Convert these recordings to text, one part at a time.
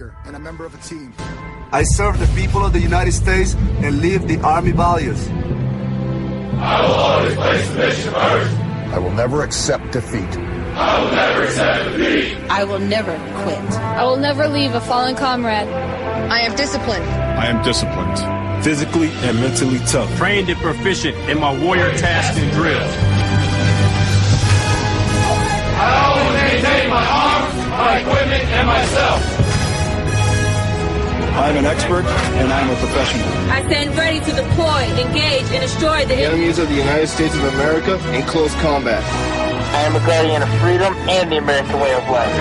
fighter and a member of a team. I serve the people of the United States and live the Army values. I will always place the mission first. I will never accept defeat. I will never accept defeat. I will never quit. I will never leave a fallen comrade. I am disciplined. I am disciplined. Physically and mentally tough. Trained and proficient in my warrior tasks and drills. I always maintain my arms, my equipment, and myself. I am an expert and I am a professional. I stand ready to deploy, engage, and destroy the enemies of the United States of America in close combat. I am a guardian of freedom and the American way of life.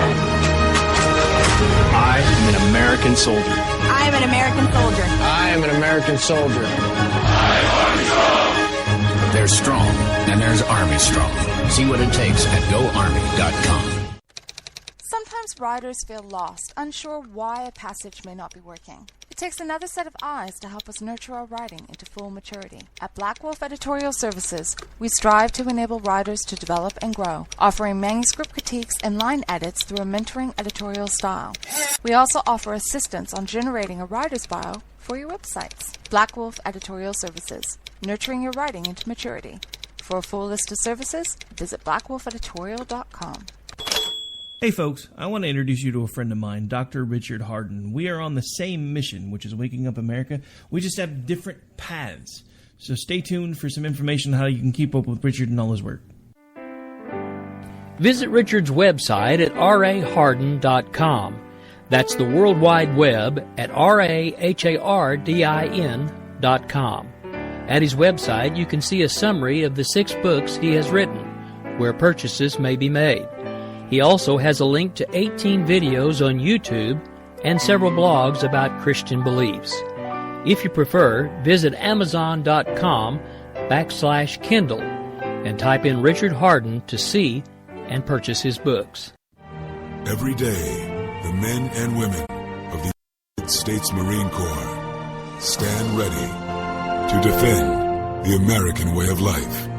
I am an American soldier. I am an American soldier. I am an American soldier. I am Army Strong. There's strong, and there's Army Strong. See what it takes at GoArmy.com. Sometimes writers feel lost, unsure why a passage may not be working. It takes another set of eyes to help us nurture our writing into full maturity. At Black Wolf Editorial Services, we strive to enable writers to develop and grow, offering manuscript critiques and line edits through a mentoring editorial style. We also offer assistance on generating a writer's bio for your websites. Black Wolf Editorial Services, nurturing your writing into maturity. For a full list of services, visit blackwolfeditorial.com. Hey folks, I want to introduce you to a friend of mine, Dr. Richard Harden. We are on the same mission, which is waking up America. We just have different paths. So stay tuned for some information on how you can keep up with Richard and all his work. Visit Richard's website at raharden.com. That's the World Wide Web at RAHARDIN.com. At his website, you can see a summary of the 6 books he has written, where purchases may be made. He also has a link to 18 videos on YouTube and several blogs about Christian beliefs. If you prefer, visit Amazon.com/Kindle and type in Richard Harden to see and purchase his books. Every day, the men and women of the United States Marine Corps stand ready to defend the American way of life.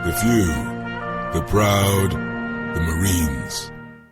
The few, the proud, the Marines.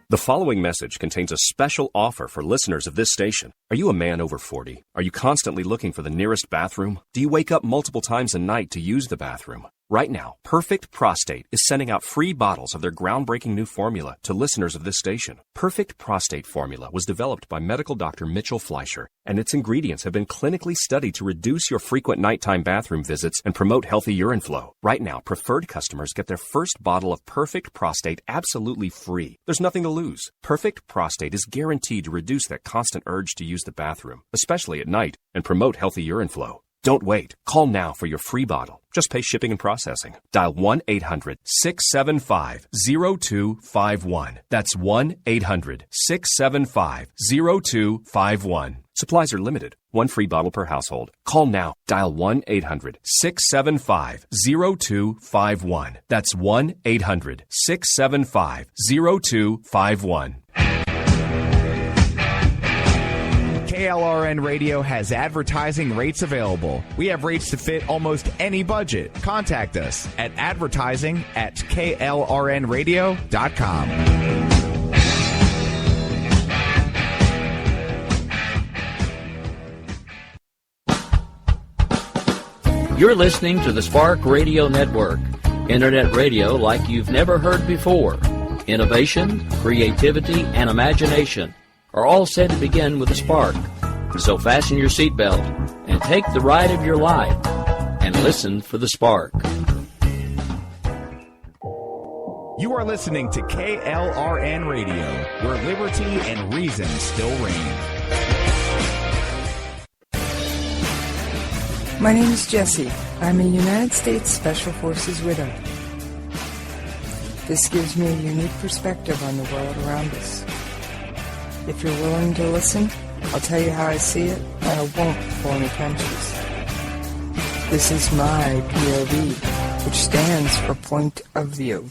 The following message contains a special offer for listeners of this station. Are you a man over 40? Are you constantly looking for the nearest bathroom? Do you wake up multiple times a night to use the bathroom? Right now, Perfect Prostate is sending out free bottles of their groundbreaking new formula to listeners of this station. Perfect Prostate Formula was developed by medical doctor Mitchell Fleischer, and its ingredients have been clinically studied to reduce your frequent nighttime bathroom visits and promote healthy urine flow. Right now, preferred customers get their first bottle of Perfect Prostate absolutely free. There's nothing to lose. Perfect Prostate is guaranteed to reduce that constant urge to use the bathroom, especially at night, and promote healthy urine flow. Don't wait. Call now for your free bottle. Just pay shipping and processing. Dial 1-800-675-0251. That's 1-800-675-0251. Supplies are limited. One free bottle per household. Call now. Dial 1-800-675-0251. That's 1-800-675-0251. KLRN Radio has advertising rates available. We have rates to fit almost any budget. Contact us at advertising@klrnradio.com. You're listening to the Spark Radio Network, internet radio like you've never heard before. Innovation, creativity, and imagination are all said to begin with a spark. So fasten your seatbelt and take the ride of your life and listen for the spark. You are listening to KLRN Radio, where liberty and reason still reign. My name is Jessie. I'm a United States Special Forces widow. This gives me a unique perspective on the world around us. If you're willing to listen, I'll tell you how I see it, and I won't pull any punches. This is my POV, which stands for Point of View.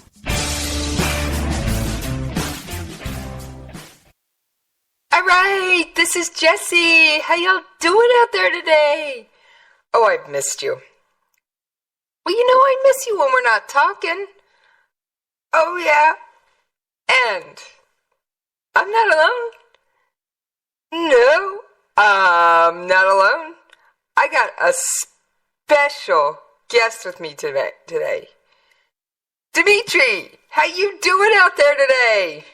All right, this is Jessie. How y'all doing out there today? Oh, I've missed you. Well, you know I miss you when we're not talking. Oh, yeah. And I'm not alone. No. I'm not alone. I got a special guest with me today. Dimitri, how you doing out there today?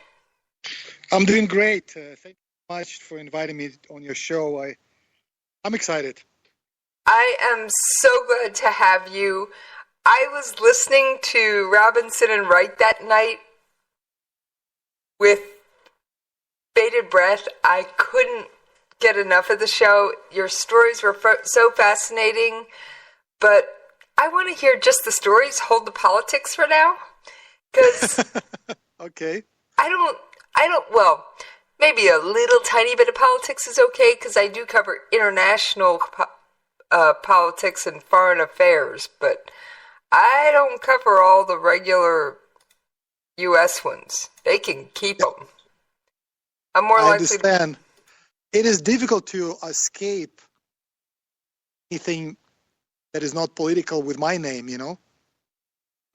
I'm doing great. Thank you so much for inviting me on your show. I'm excited. I am so glad to have you. I was listening to Robinson and Wright that night with bated breath. I couldn't get enough of the show. Your stories were so fascinating, but I want to hear just the stories. Hold the politics for now, because okay. I don't. Well, maybe a little tiny bit of politics is okay, because I do cover international politics and foreign affairs, but I don't cover all the regular U.S. ones. They can keep them. I'm more likely. I understand. It is difficult to escape anything that is not political with my name, you know?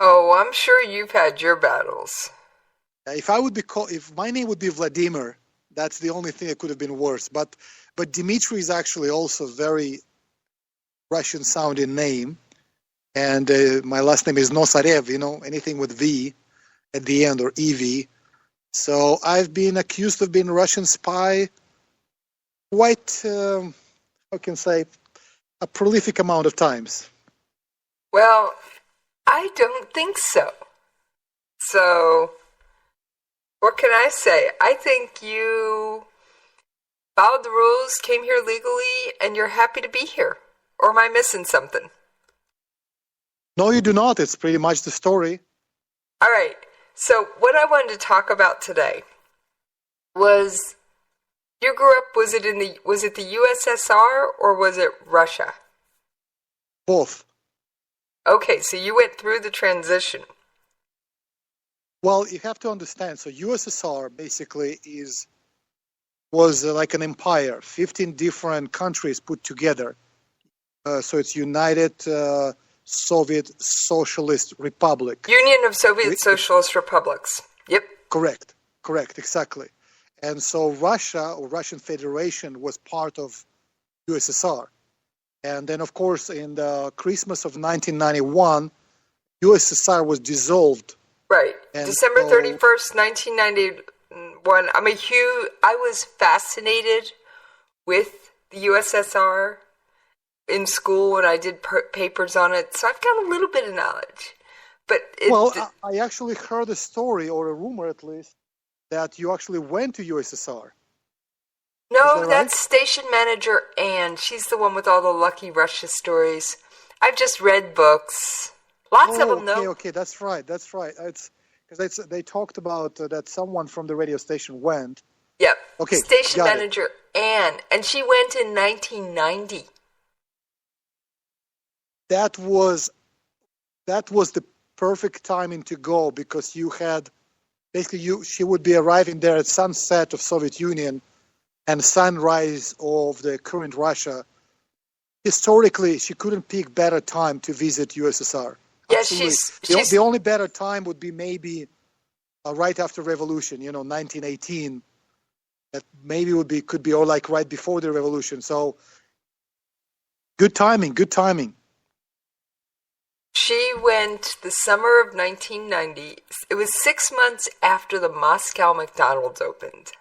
Oh, I'm sure you've had your battles. If my name would be Vladimir, that's the only thing that could have been worse. But Dmitry is actually also a very Russian-sounding name. And my last name is Nosarev, you know, anything with V at the end, or EV. So I've been accused of being a Russian spy quite, how can I say, a prolific amount of times. Well, I don't think so. So, what can I say? I think you followed the rules, came here legally, and you're happy to be here. Or am I missing something? No, you do not. It's pretty much the story. All right. So, what I wanted to talk about today was, you grew up, was it the USSR or was it Russia? Both. Okay, so you went through the transition. Well, you have to understand, so USSR basically was like an empire, 15 different countries put together. So it's United Soviet Socialist Republic. Union of Soviet Socialist Republics. Yep. Correct, exactly. And so Russia, or Russian Federation, was part of USSR. And then, of course, in the Christmas of 1991, USSR was dissolved. Right. And December 31st, 1991. I was fascinated with the USSR in school, and I did papers on it, so I've got a little bit of knowledge. But I actually heard a story, or a rumor at least, that you actually went to USSR. No, that's Station Manager Ann. She's the one with all the Lucky Russia stories. I've just read books. Lots of them, though. Okay, that's right. It's because they talked about that someone from the radio station went. Yep. Okay. Station Manager Ann, and she went in 1990. That was the perfect timing to go, because you had she would be arriving there at sunset of Soviet Union and sunrise of the current Russia. Historically, she couldn't pick better time to visit USSR. Yeah, the only better time would be maybe right after revolution, 1918. That maybe could be or like right before the revolution. So good timing. She went the summer of 1990. It was 6 months after the Moscow McDonald's opened.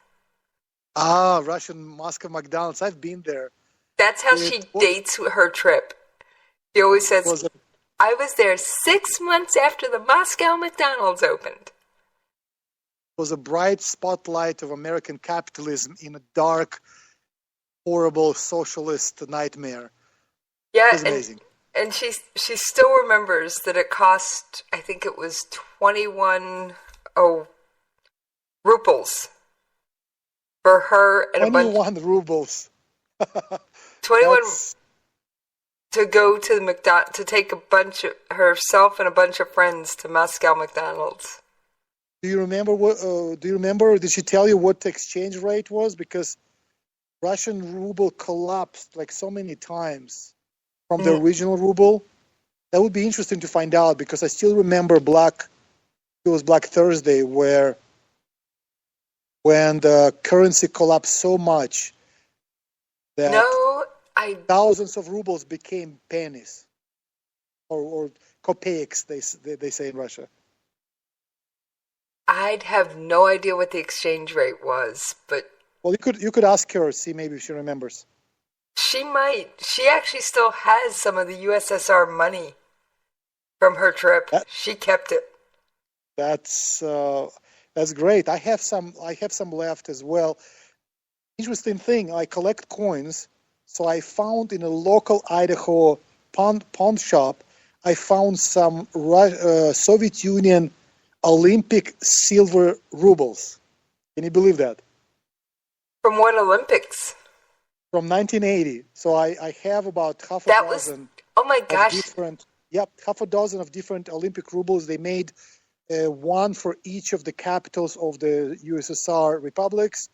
Russian Moscow McDonald's. I've been there. That's how she dates her trip. She always says, I was there 6 months after the Moscow McDonald's opened. It was a bright spotlight of American capitalism in a dark, horrible socialist nightmare. Yeah, it was amazing. And she still remembers that it cost, I think it was 21 rubles for her and 21 rubles. 21 to go to the to take herself and a bunch of friends to Moscow McDonald's. Do you remember? Did she tell you what the exchange rate was? Because Russian ruble collapsed like so many times from the original ruble. That would be interesting to find out, because I still remember Black Thursday, when the currency collapsed so much that no, thousands of rubles became pennies, or kopeiks, they say in Russia. I'd have no idea what the exchange rate was, but well, you could ask her, see maybe if she remembers. She might. She actually still has some of the USSR money from her trip. She kept it. That's great. I have some left as well. Interesting thing, I collect coins, so I found in a local Idaho pawn shop, I found some Soviet Union Olympic silver rubles. Can you believe that? From what Olympics? From 1980. So I have about half a dozen. Oh my gosh! Half a dozen of different Olympic rubles. They made one for each of the capitals of the USSR republics.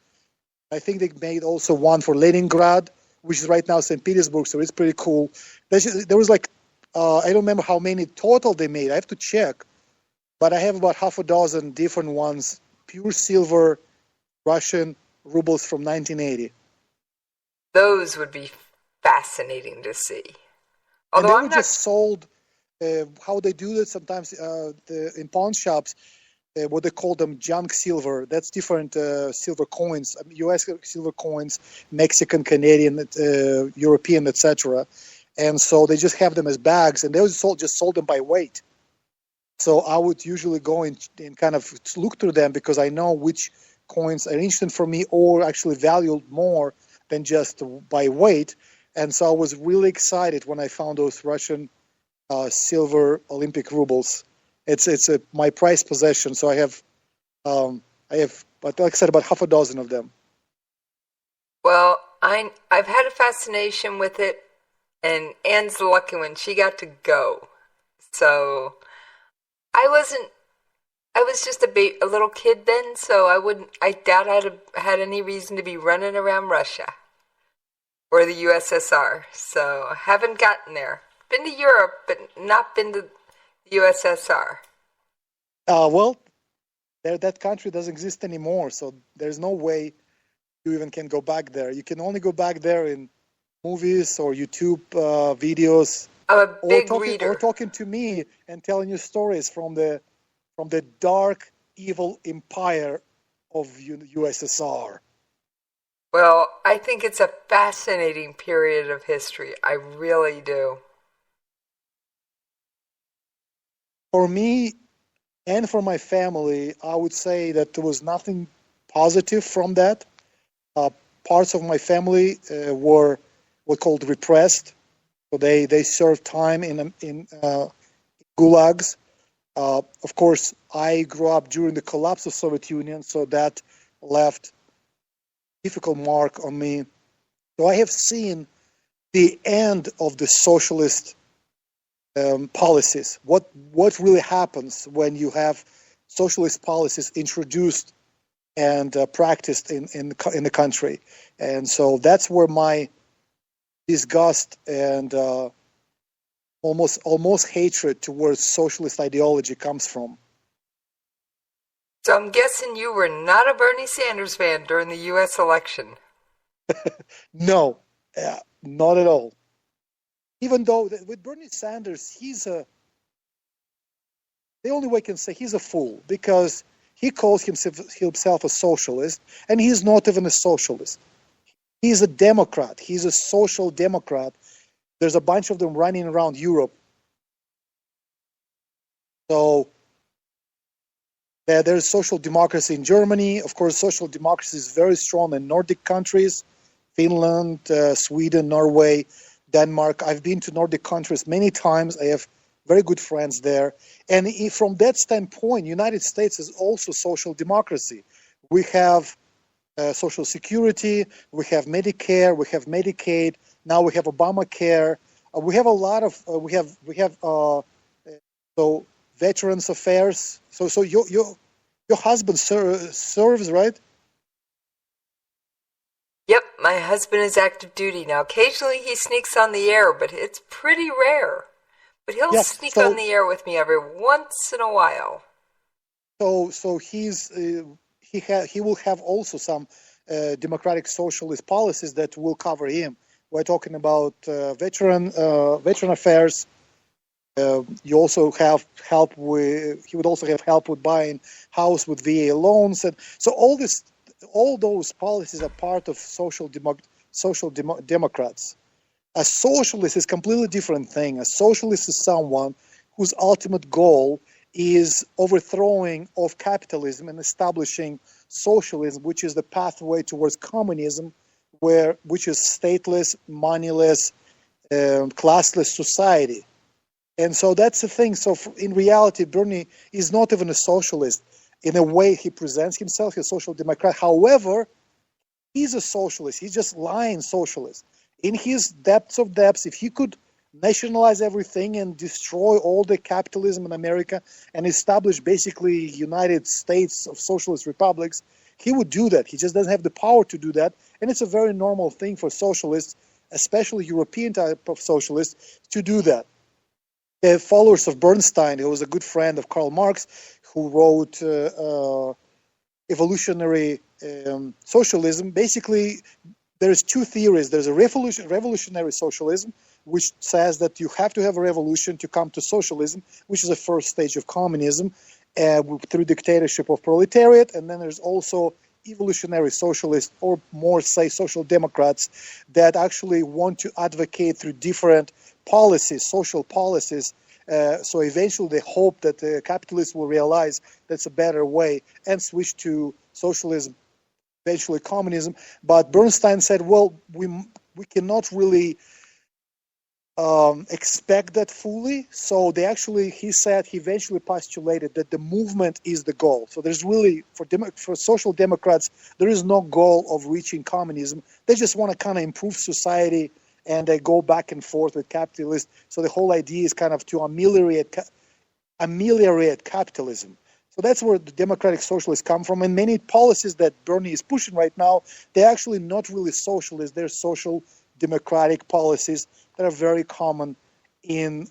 I think they made also one for Leningrad, which is right now St. Petersburg. So it's pretty cool. There was like I don't remember how many total they made. I have to check, but I have about half a dozen different ones, pure silver Russian rubles from 1980. Those would be fascinating to see. Although and they were just sold. How they do that sometimes in pawn shops, what they call them junk silver. That's different silver coins, U.S. silver coins, Mexican, Canadian, European, etc. And so they just have them as bags, and they just sold them by weight. So I would usually go and kind of look through them because I know which coins are interesting for me or actually valued more than just by weight. And so I was really excited when I found those Russian silver Olympic rubles. It's my prized possession. So I have, but like I said, about half a dozen of them. Well, I've had a fascination with it, and Anne's the lucky one. She got to go. So I was just a little kid then, so I doubt I'd have had any reason to be running around Russia or the USSR. So I haven't gotten there. Been to Europe, but not been to the USSR. Well, that country doesn't exist anymore, so there's no way you even can go back there. You can only go back there in movies or YouTube videos. I'm a big reader. Or talking to me and telling you stories from the dark, evil empire of USSR. Well, I think it's a fascinating period of history. I really do. For me and for my family, I would say that there was nothing positive from that. Parts of my family were what called repressed. So they served time in gulags. Of course, I grew up during the collapse of Soviet Union, so that left a difficult mark on me. So I have seen the end of the socialist policies. What really happens when you have socialist policies introduced and practiced in the country? And so that's where my disgust and almost hatred towards socialist ideology comes from. So I'm guessing you were not a Bernie Sanders fan during the U.S. election. No, not at all. Even though with Bernie Sanders, the only way I can say he's a fool, because he calls himself a socialist, and he's not even a socialist. He's a Democrat. He's a social Democrat. There's a bunch of them running around Europe. So there's social democracy in Germany. Of course, social democracy is very strong in Nordic countries, Finland, Sweden, Norway, Denmark. I've been to Nordic countries many times. I have very good friends there. And from that standpoint, United States is also social democracy. We have Social Security, we have Medicare, we have Medicaid. Now we have Obamacare. We have a lot of we have so Veterans Affairs. So your husband serves, right? Yep, my husband is active duty now. Occasionally he sneaks on the air, but it's pretty rare. But he'll sneak on the air with me every once in a while. So he will have also some democratic socialist policies that will cover him. We're talking about veteran affairs. You also have help with. He would also have help with buying house with VA loans, and so all those policies are part of social democrats. A socialist is a completely different thing. A socialist is someone whose ultimate goal is overthrowing of capitalism and establishing socialism, which is the pathway towards communism, which is stateless, moneyless, classless society. And so that's the thing. So in reality, Bernie is not even a socialist. In a way, he presents himself as a social democrat. However, he's a socialist. He's just lying socialist. In his depths of depths, if he could nationalize everything and destroy all the capitalism in America and establish basically United States of socialist republics, he would do that. He just doesn't have the power to do that. And it's a very normal thing for socialists, especially European type of socialists, to do that. The followers of Bernstein, who was a good friend of Karl Marx, who wrote Evolutionary Socialism, basically there's two theories. There's a revolutionary socialism, which says that you have to have a revolution to come to socialism, which is the first stage of communism, through dictatorship of proletariat. And then there's also evolutionary socialists, or more say social democrats, that actually want to advocate through different policies, social policies. So eventually they hope that the capitalists will realize that's a better way and switch to socialism, eventually communism. But Bernstein said, well, we cannot really expect that fully. So he said he eventually postulated that the movement is the goal. So there's really, for social democrats, there is no goal of reaching communism. They just want to kind of improve society, and they go back and forth with capitalists. So the whole idea is kind of to ameliorate capitalism. So that's where the democratic socialists come from. And many policies that Bernie is pushing right now, they're actually not really socialist. They're social democratic policies that are very common in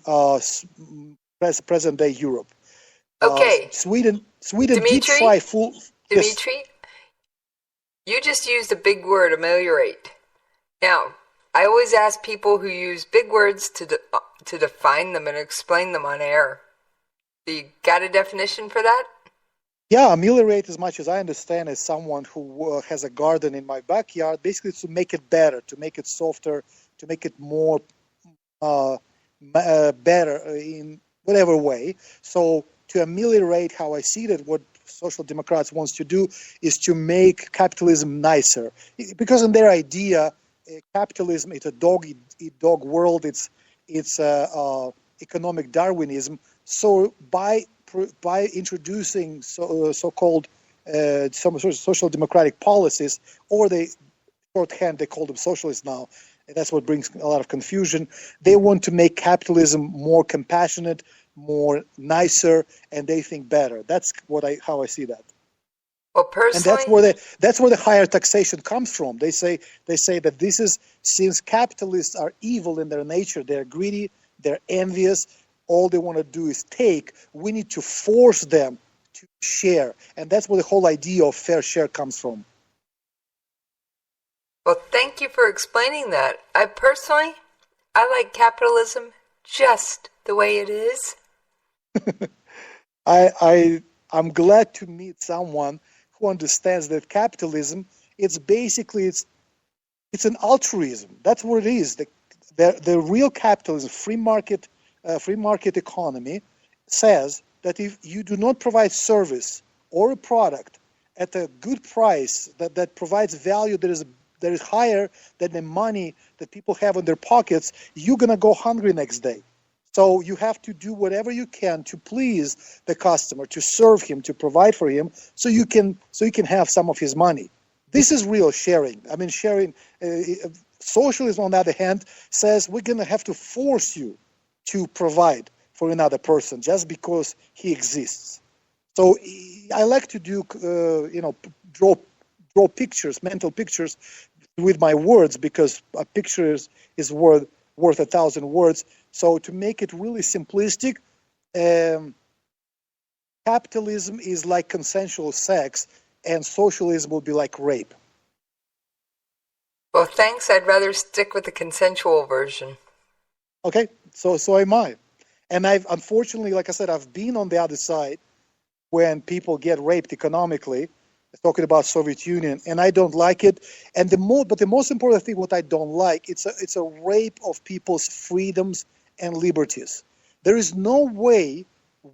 present-day Europe. Okay. Sweden Dimitri, did try full... Dimitri, yes. You just used a big word, ameliorate. Now, I always ask people who use big words to define them and explain them on air. Do you got a definition for that? Yeah, ameliorate, as much as I understand, as someone who has a garden in my backyard, basically to make it better, to make it softer, to make it more better in whatever way. So to ameliorate, how I see that, what social democrats wants to do is to make capitalism nicer. Because in their idea, capitalism is a dog-eat-dog world. It's economic Darwinism. So by introducing so-called some sort of social democratic policies, or shorthand they call them socialists now, and that's what brings a lot of confusion. They want to make capitalism more compassionate, more nicer, and they think better. That's how I see that. Well, personally, and that's where the higher taxation comes from. They say that this is, since capitalists are evil in their nature, they're greedy, they're envious, all they want to do is take. We need to force them to share, and that's where the whole idea of fair share comes from. Well, thank you for explaining that. I like capitalism just the way it is. I'm glad to meet someone who understands that capitalism, it's an altruism. That's what it is. The real capitalism, free market economy, says that if you do not provide service or a product at a good price that provides value that is higher than the money that people have in their pockets, you're gonna go hungry next day. So you have to do whatever you can to please the customer, to serve him, to provide for him, so you can have some of his money. This is real sharing. I mean, sharing. Socialism, on the other hand, says we're going to have to force you to provide for another person just because he exists. So I like to do, draw pictures, mental pictures with my words, because a picture is worth 1,000 words. So to make it really simplistic, capitalism is like consensual sex, and socialism will be like rape. Well, thanks. I'd rather stick with the consensual version. Okay, so am I. And I've, unfortunately, like I said, I've been on the other side when people get raped economically, talking about Soviet Union, and I don't like it. And the most important thing, what I don't like, it's a rape of people's freedoms and liberties. There is no way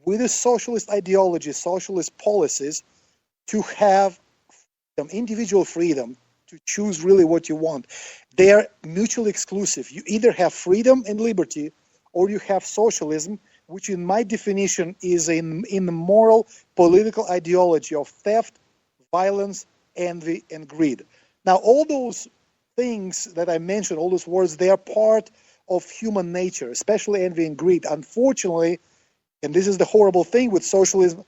with a socialist ideology, socialist policies, to have individual freedom to choose really what you want. They are mutually exclusive. You either have freedom and liberty, or you have socialism, which in my definition is in the moral political ideology of theft, violence, envy, and greed. Now, all those things that I mentioned, all those words, they are part of human nature, especially envy and greed. Unfortunately, and this is the horrible thing with socialism,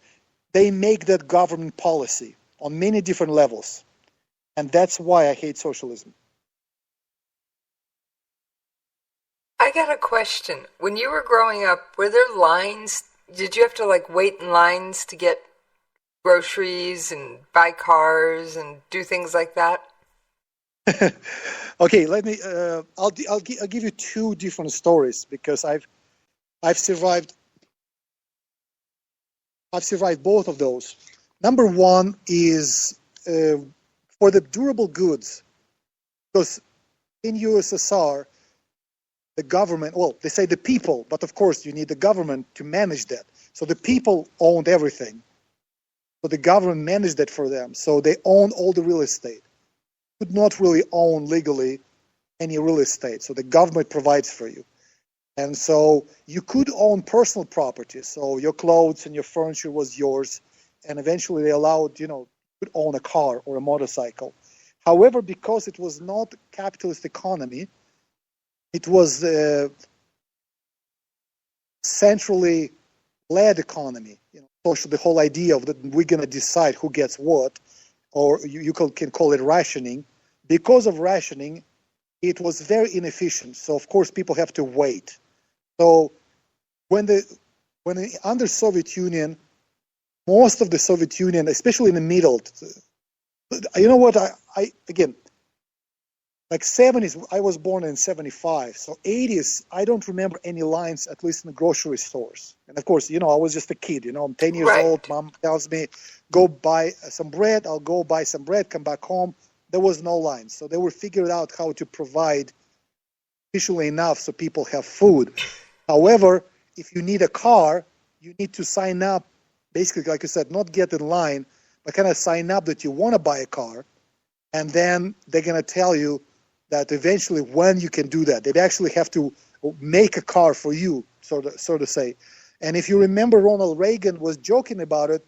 they make that government policy on many different levels. And that's why I hate socialism. I got a question. When you were growing up, were there lines? Did you have to wait in lines to get groceries and buy cars and do things like that? Okay, let me. I'll give you two different stories because I've survived. I've survived both of those. Number one is for the durable goods, because in USSR, the government, well, they say the people, but of course you need the government to manage that. So the people owned everything. So the government managed that for them. So they owned all the real estate. Could not really own legally any real estate. So the government provides for you. And so you could own personal property. So your clothes and your furniture was yours. And eventually they allowed, you could own a car or a motorcycle. However, because it was not a capitalist economy, it was a centrally led economy. Social, the whole idea of that we're going to decide who gets what, or you can call it rationing. Because of rationing, it was very inefficient. So of course people have to wait. So when under Soviet Union, most of the Soviet Union, especially in the middle, you know what? I again, like 70s, I was born in 75. So 80s, I don't remember any lines, at least in the grocery stores. And of course, I was just a kid. I'm 10 years old. Mom tells me, go buy some bread. I'll go buy some bread, come back home. There was no line. So they were figuring out how to provide efficiently enough so people have food. However, if you need a car, you need to sign up, basically, like you said, not get in line, but kind of sign up that you want to buy a car. And then they're going to tell you that eventually when you can do that. They actually have to make a car for you, so to say. And if you remember, Ronald Reagan was joking about it,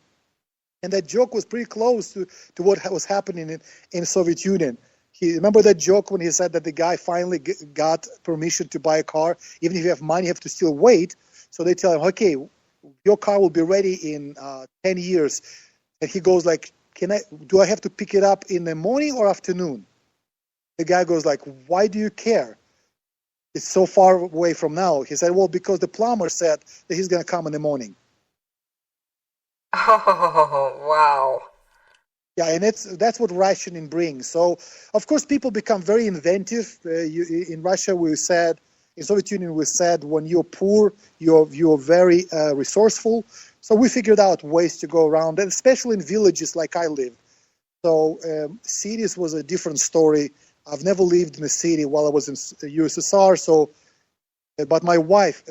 and that joke was pretty close to what was happening in Soviet Union. Remember that joke when he said that the guy finally got permission to buy a car? Even if you have money, you have to still wait. So they tell him, okay, your car will be ready in 10 years. And he goes like, do I have to pick it up in the morning or afternoon? The guy goes like, why do you care? It's so far away from now. He said, well, because the plumber said that he's going to come in the morning. Oh, wow. Yeah, and that's what rationing brings. So, of course, people become very inventive. In Russia, in Soviet Union, we said, when you're poor, you're very resourceful. So we figured out ways to go around, and especially in villages like I lived. So cities was a different story. I've never lived in a city while I was in USSR. So, but my wife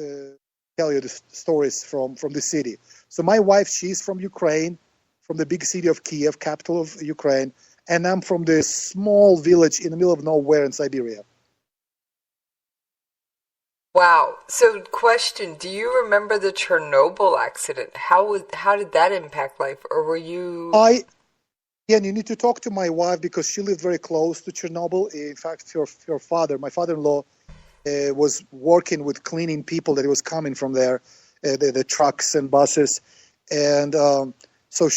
tell you the stories from the city. So my wife, she's from Ukraine, from the big city of Kiev, capital of Ukraine, and I'm from the small village in the middle of nowhere in Siberia. Wow. So question, do you remember the Chernobyl accident? How did that impact life? Or were you... Yeah, and you need to talk to my wife because she lived very close to Chernobyl. In fact, her father, my father-in-law, was working with cleaning people that was coming from there, the trucks and buses. And so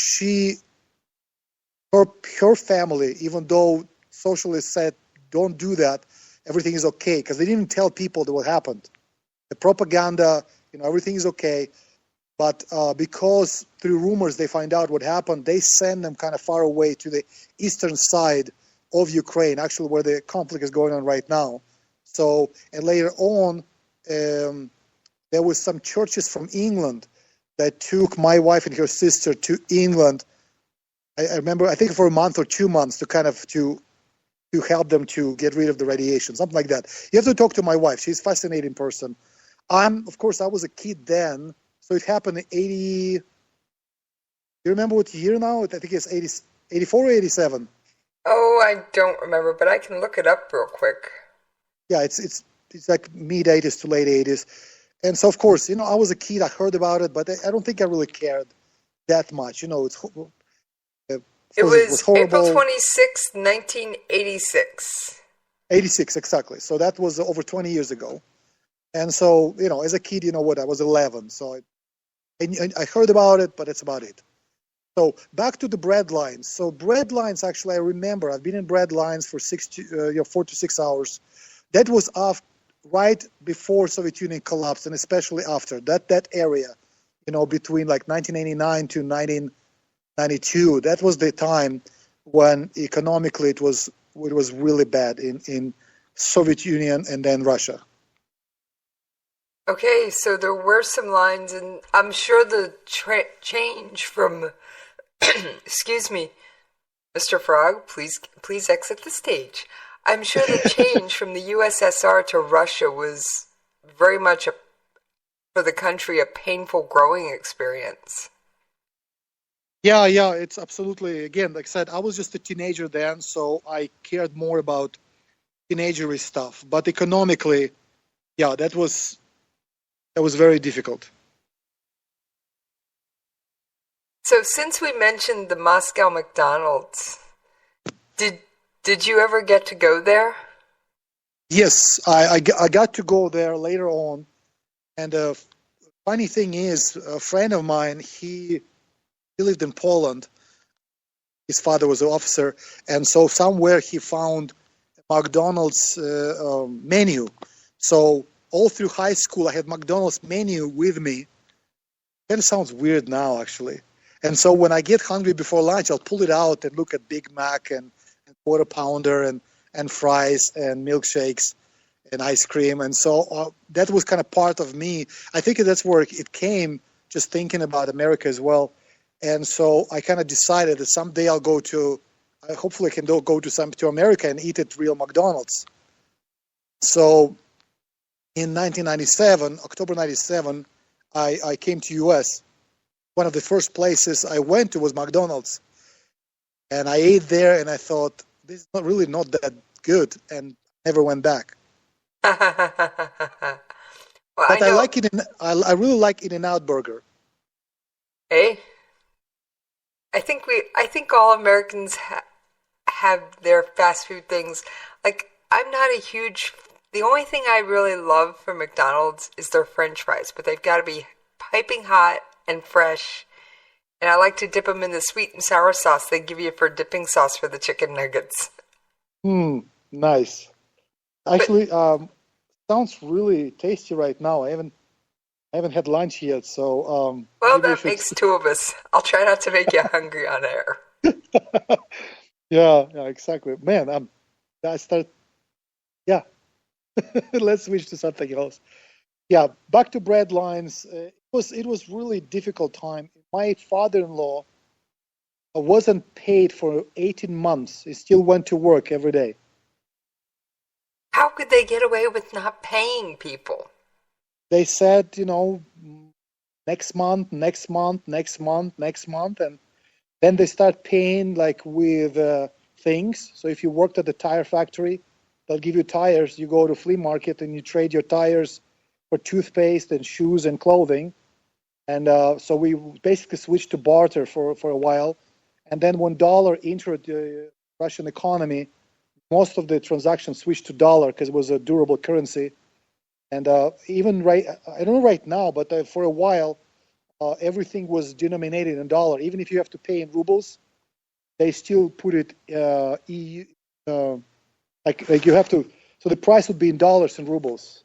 her family, even though socialists said, don't do that, everything is okay, because they didn't tell people that what happened. The propaganda, everything is okay. But because through rumors they find out what happened, they send them kind of far away to the eastern side of Ukraine, actually where the conflict is going on right now. So, and later on, there was some churches from England that took my wife and her sister to England. I remember, I think for a month or 2 months to help them to get rid of the radiation, something like that. You have to talk to my wife. She's a fascinating person. Of course, I was a kid then, so it happened in 80. You remember what year now? I think it's 84 or 87. Oh, I don't remember, but I can look it up real quick. Yeah, it's like mid-80s to late 80s. And so, of course, I was a kid. I heard about it, but I don't think I really cared that much. It was horrible. April 26th, 1986. 86, exactly. So that was over 20 years ago. And so, as a kid, I was 11. So I heard about it, but that's about it. So back to the bread lines. So bread lines, actually, I remember I've been in bread lines for 4 to 6 hours. That was right before Soviet Union collapsed, and especially after that area, between like 1989 to 1992. That was the time when economically it was really bad in Soviet Union and then Russia. Okay, so there were some lines, and I'm sure the change from, excuse me, Mr. Frog, please exit the stage. I'm sure the change from the USSR to Russia was very much for the country a painful growing experience. Yeah, it's absolutely, again, like I said, I was just a teenager then, so I cared more about teenagery stuff. But economically, yeah, that was very difficult. So since we mentioned the Moscow McDonald's, did you ever get to go there? Yes, I got to go there later on. And funny thing is, a friend of mine, he lived in Poland. His father was an officer. And so somewhere he found a McDonald's menu. So all through high school, I had McDonald's menu with me. Kind of sounds weird now, actually. And so when I get hungry before lunch, I'll pull it out and look at Big Mac and Quarter Pounder and fries and milkshakes and ice cream. And so that was kind of part of me. I think that's where it came, just thinking about America as well. And so I kind of decided that someday I'll hopefully I can go to America and eat at real McDonald's. So in 1997, October 97, I came to U.S. One of the first places I went to was McDonald's. And I ate there and I thought, this is not that good, and never went back. Well, but I like it. I really like In-N-Out Burger. Hey, I think all Americans have their fast food things. Like, I'm not a huge. The only thing I really love from McDonald's is their French fries, but they've got to be piping hot and fresh. And I like to dip them in the sweet and sour sauce they give you for dipping sauce for the chicken nuggets. Nice. Actually, sounds really tasty right now. I haven't had lunch yet, so. Well, that makes two of us. I'll try not to make you hungry on air. Yeah, exactly. Man, Yeah. Let's switch to something else. Yeah, back to bread lines. It was really difficult time. My father-in-law wasn't paid for 18 months. He still went to work every day. How could they get away with not paying people? They said, next month, and then they start paying like with things. So if you worked at the tire factory, they'll give you tires. You go to flea market and you trade your tires for toothpaste and shoes and clothing. And so we basically switched to barter for a while. And then when dollar entered the Russian economy, most of the transactions switched to dollar because it was a durable currency. And I don't know right now, but for a while, everything was denominated in dollar. Even if you have to pay in rubles, they still put it like you have to. So the price would be in dollars and rubles.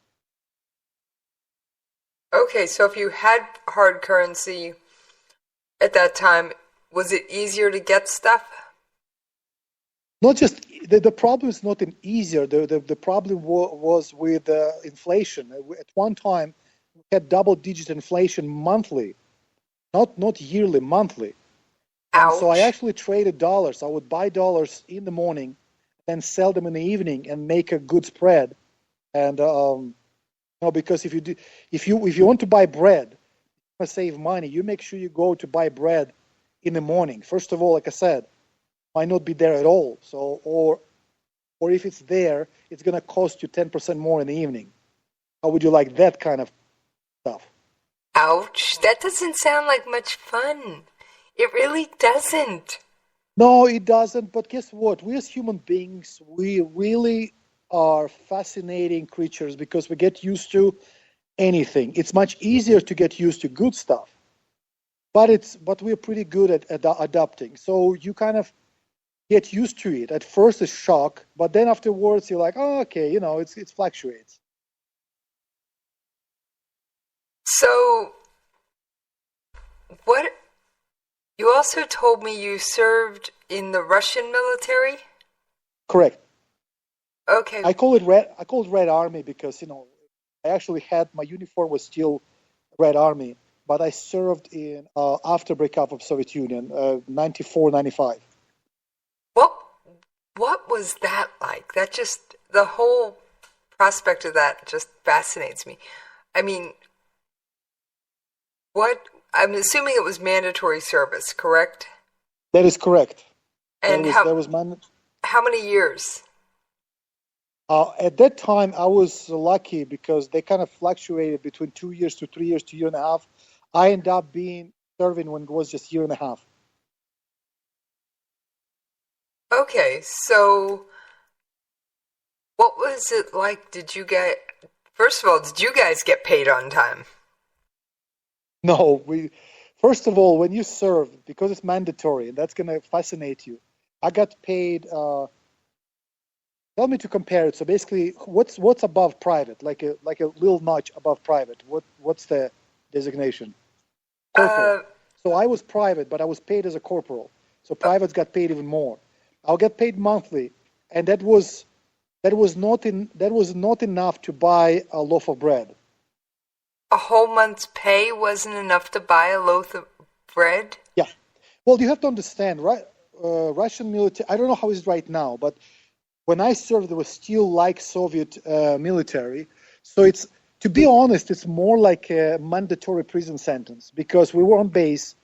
Okay, so if you had hard currency at that time, was it easier to get stuff? not just the problem is not an easier. The problem was with inflation. At one time, we had double-digit inflation monthly, not yearly, monthly. And so I actually traded dollars. I would buy dollars in the morning, then sell them in the evening, and make a good spread. And because if you want to buy bread, to save money, you make sure you go to buy bread in the morning. First of all, like I said, might not be there at all. So or if it's there, it's going to cost you 10% more in the evening. How would you like that kind of stuff? Ouch! That doesn't sound like much fun. It really doesn't. No, it doesn't. But guess what? We as human beings, we really are fascinating creatures because we get used to anything. It's much easier to get used to good stuff, but we're pretty good at adapting. So you kind of get used to it. At first, it's shock, but then afterwards, you're like, oh, okay, it fluctuates. So, what? You also told me you served in the Russian military? Correct. Okay. I call it Red Army because I actually had my uniform was still Red Army, but I served in after breakup of Soviet Union, 94, 95. What was that like? That just the whole prospect of that just fascinates me. I mean, I'm assuming it was mandatory service, correct? That is correct. And how many years? At that time, I was lucky because they kind of fluctuated between 2 years to 3 years to 1.5 years. I ended up serving when it was just 1.5 years. Okay, so what was it like? First of all, did you guys get paid on time? No, first of all, when you serve, because it's mandatory, and that's going to fascinate you, I got paid. Tell me to compare it. So basically, what's above private? Like a little notch above private. What's the designation? Corporal. So I was private, but I was paid as a corporal. So privates got paid even more. I'll get paid monthly, and that was not enough to buy a loaf of bread. A whole month's pay wasn't enough to buy a loaf of bread? Yeah. Well, you have to understand, right? Russian military. I don't know how it's right now, but when I served, it was still like Soviet military. So to be honest, it's more like a mandatory prison sentence because we were on base.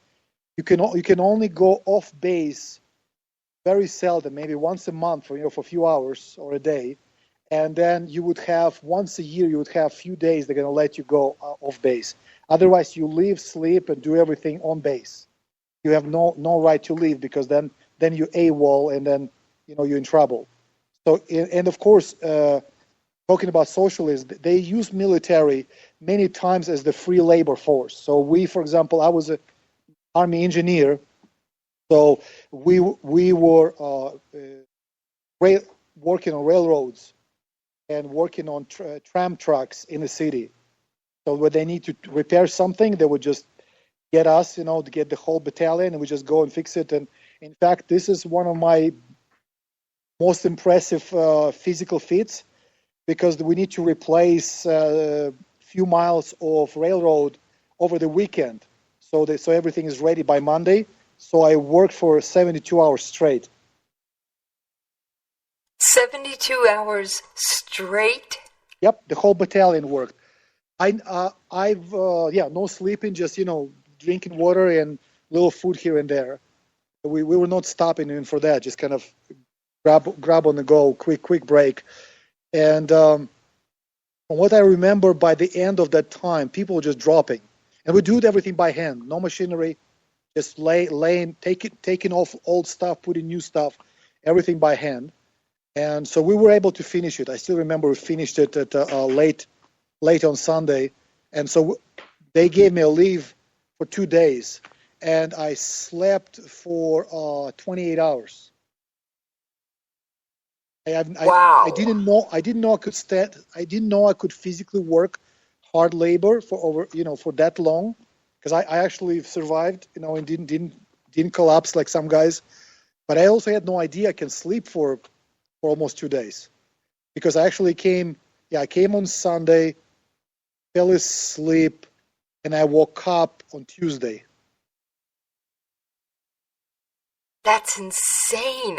You can only go off base very seldom, maybe once a month for a few hours or a day, and then you would have once a year. You would have a few days they're going to let you go off base. Otherwise, you live, sleep, and do everything on base. You have no right to leave because then you AWOL and then you're in trouble. So, and of course, talking about socialism, they use military many times as the free labor force. So for example, I was an army engineer, so we were working on railroads and working on tram trucks in the city. So when they need to repair something, they would just get us, to get the whole battalion, and we just go and fix it. And in fact, this is one of my most impressive physical feats because we need to replace a few miles of railroad over the weekend. So everything is ready by Monday. So I worked for 72 hours straight. 72 hours straight? Yep, the whole battalion worked. No sleeping, just drinking water and little food here and there. We were not stopping even for that, just kind of grab on the go, quick break. And from what I remember, by the end of that time, people were just dropping, and we do everything by hand, no machinery, just laying, taking off old stuff, putting new stuff, everything by hand. And so we were able to finish it. I still remember we finished it at late on Sunday, and so they gave me a leave for 2 days, and I slept for 28 hours. Wow! I didn't know I could stand. I didn't know I could physically work hard labor for for that long, because I actually survived, and didn't collapse like some guys. But I also had no idea I can sleep for almost 2 days, because I actually came on Sunday, fell asleep, and I woke up on Tuesday. That's insane.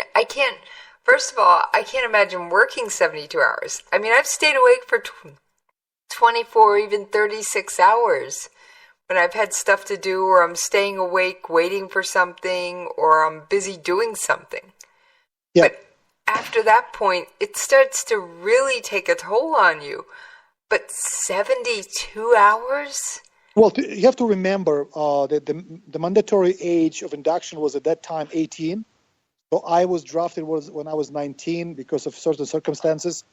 First of all, I can't imagine working 72 hours. I mean, I've stayed awake for 24, even 36 hours when I've had stuff to do, or I'm staying awake waiting for something, or I'm busy doing something. Yeah. But after that point, it starts to really take a toll on you. But 72 hours? Well, you have to remember that the mandatory age of induction was at that time 18. So I was drafted when I was 19 because of certain circumstances.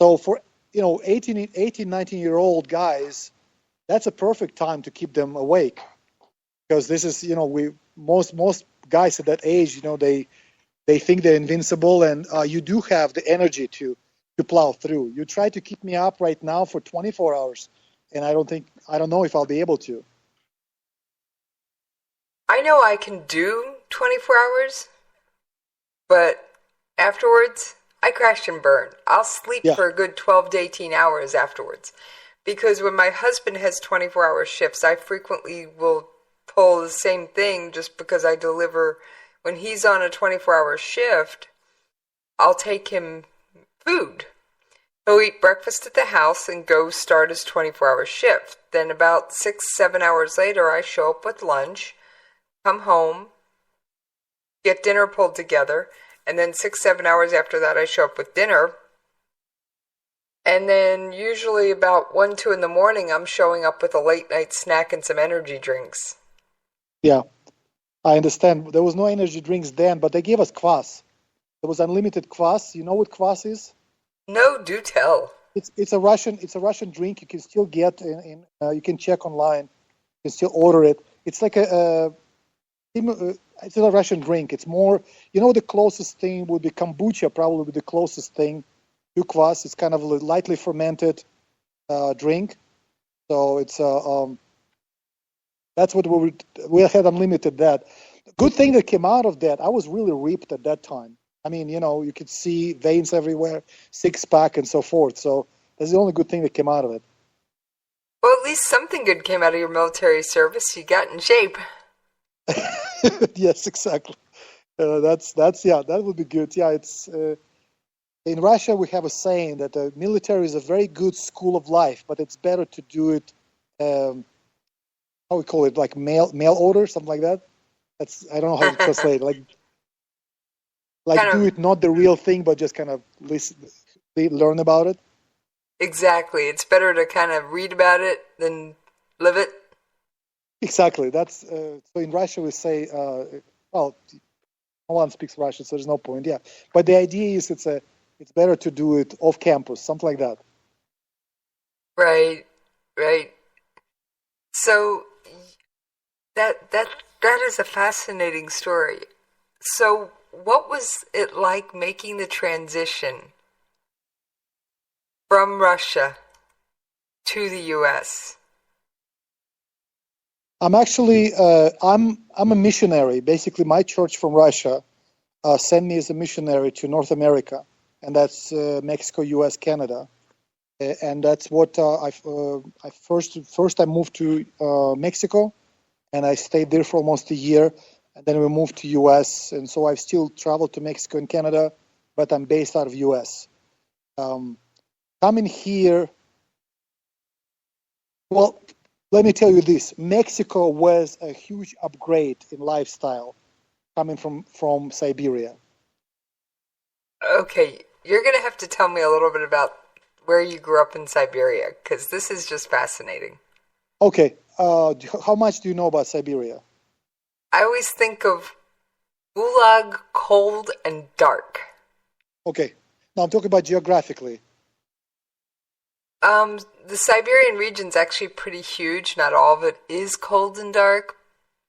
So for 18, 19-year-old guys, that's a perfect time to keep them awake, because this is most guys at that age, they think they're invincible, and you do have the energy to plow through. You try to keep me up right now for 24 hours, and I don't know if I'll be able to. I know I can do 24 hours, but afterwards, I crash and burn. I'll sleep for a good 12 to 18 hours afterwards. Because when my husband has 24-hour shifts, I frequently will pull the same thing just because I deliver. When he's on a 24-hour shift, I'll take him food. He'll eat breakfast at the house and go start his 24-hour shift. Then about 6-7 hours later, I show up with lunch, come home, get dinner pulled together, and then 6-7 hours after that, I show up with dinner. And then usually about 1-2 in the morning, I'm showing up with a late night snack and some energy drinks. Yeah, I understand. There was no energy drinks then, but they gave us kvass. There was unlimited kvass. You know what kvass is? No, do tell. It's a Russian drink. You can still get you can check online. You can still order it. It's like it's a Russian drink. It's more, the closest thing would be kombucha, probably the closest thing to kvass. It's kind of a lightly fermented drink. So it's that's what we had unlimited that. Good thing that came out of that, I was really ripped at that time. I mean, you could see veins everywhere, six-pack and so forth. So that's the only good thing that came out of it. Well, at least something good came out of your military service. You got in shape. Yes, exactly. That would be good. Yeah, it's in Russia we have a saying that the military is a very good school of life, but it's better to do it. How we call it, like mail order, something like that. I don't know how to translate. Like do it not the real thing, but just kind of learn about it. Exactly. It's better to kind of read about it than live it. Exactly. That's so in Russia we say, no one speaks Russian, so there's no point. Yeah, but the idea is it's better to do it off campus, something like that. Right. So that is a fascinating story. So what was it like making the transition from Russia to the U.S.? I'm actually I'm a missionary. Basically, my church from Russia sent me as a missionary to North America, and that's Mexico, U.S., Canada, and that's what I first I moved to Mexico, and I stayed there for almost a year, and then we moved to U.S., and so I've still traveled to Mexico and Canada, but I'm based out of U.S. Coming here, well, let me tell you this: Mexico was a huge upgrade in lifestyle coming from Siberia. Okay, you're going to have to tell me a little bit about where you grew up in Siberia, because this is just fascinating. Okay, how much do you know about Siberia? I always think of gulag, cold, and dark. Okay, now I'm talking about geographically. The Siberian region's actually pretty huge. Not all of it is cold and dark,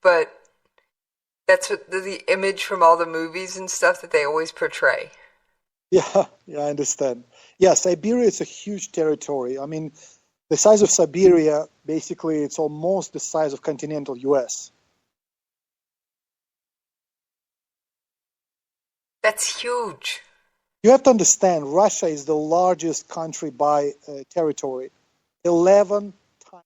but that's what the image from all the movies and stuff that they always portray. Yeah, I understand. Yeah, Siberia is a huge territory. I mean, the size of Siberia, basically, it's almost the size of continental U.S. That's huge. You have to understand, Russia is the largest country by territory. 11 times.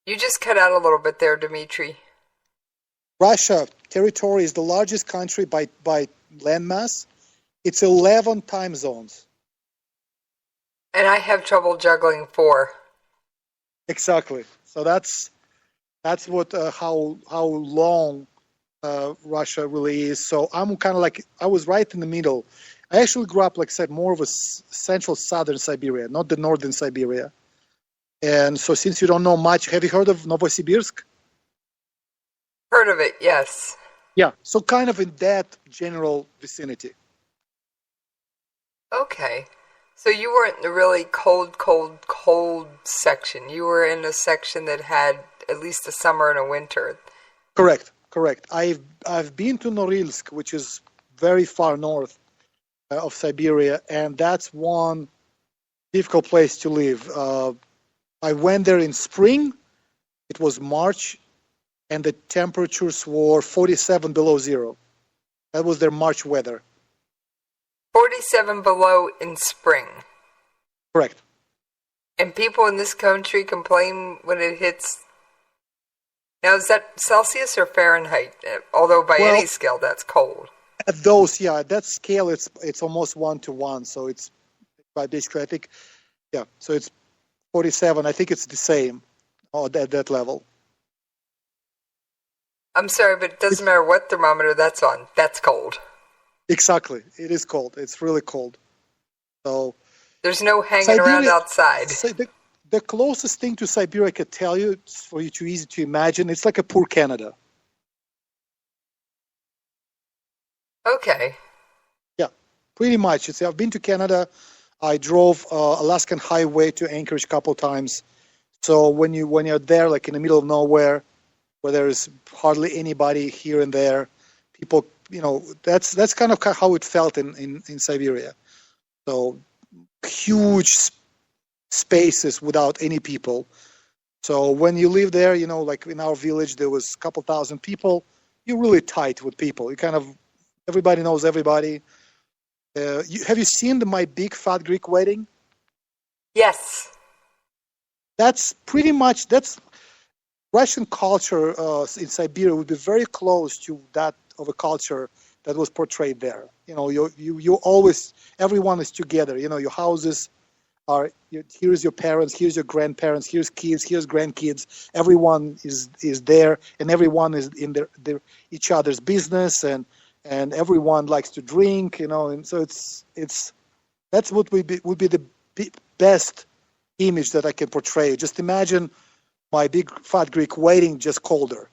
You just cut out a little bit there, Dimitri. Russia territory is the largest country by landmass. It's 11 time zones. And I have trouble juggling 4. Exactly. So that's what how long Russia really is. So I'm kind of like, I was right in the middle. I actually grew up, like I said, more of a central southern Siberia, not the northern Siberia. And so since you don't know much, have you heard of Novosibirsk? Heard of it, yes. Yeah, so kind of in that general vicinity. Okay. So you weren't in the really cold section. You were in a section that had at least a summer and a winter. Correct. I've been to Norilsk, which is very far north of Siberia, and that's one difficult place to live. I went there in spring. It was March, and the temperatures were 47 below zero. That was their March weather. 47 below in spring. Correct. And people in this country complain when it hits. Now, is that Celsius or Fahrenheit? Although by any scale, that's cold. At those, yeah, at that scale, it's almost 1-to-1. So it's basically, I think, yeah. So it's 47. I think it's the same at that level. I'm sorry, but it doesn't matter what thermometer that's on. That's cold. Exactly. It is cold. It's really cold. So there's no hanging around outside. The closest thing to Siberia I could tell you, it's for you too easy to imagine, it's like a poor Canada. Okay. Yeah, pretty much. I've been to Canada. I drove Alaskan Highway to Anchorage a couple times. So when you're there, like in the middle of nowhere, where there is hardly anybody here and there, people, that's kind of how it felt in Siberia. So huge spaces without any people. So when you live there, like in our village, there was a couple thousand people. You're really tight with people. Everybody knows everybody. Have you seen My Big Fat Greek Wedding? Yes. That's pretty much, Russian culture in Siberia would be very close to that of a culture that was portrayed there. You always, everyone is together. Your houses are, here's your parents, here's your grandparents, here's kids, here's grandkids. Everyone is there, and everyone is in their each other's business, and everyone likes to drink, and so that's what would be the best image that I can portray. Just imagine My Big Fat Greek Wedding, just colder.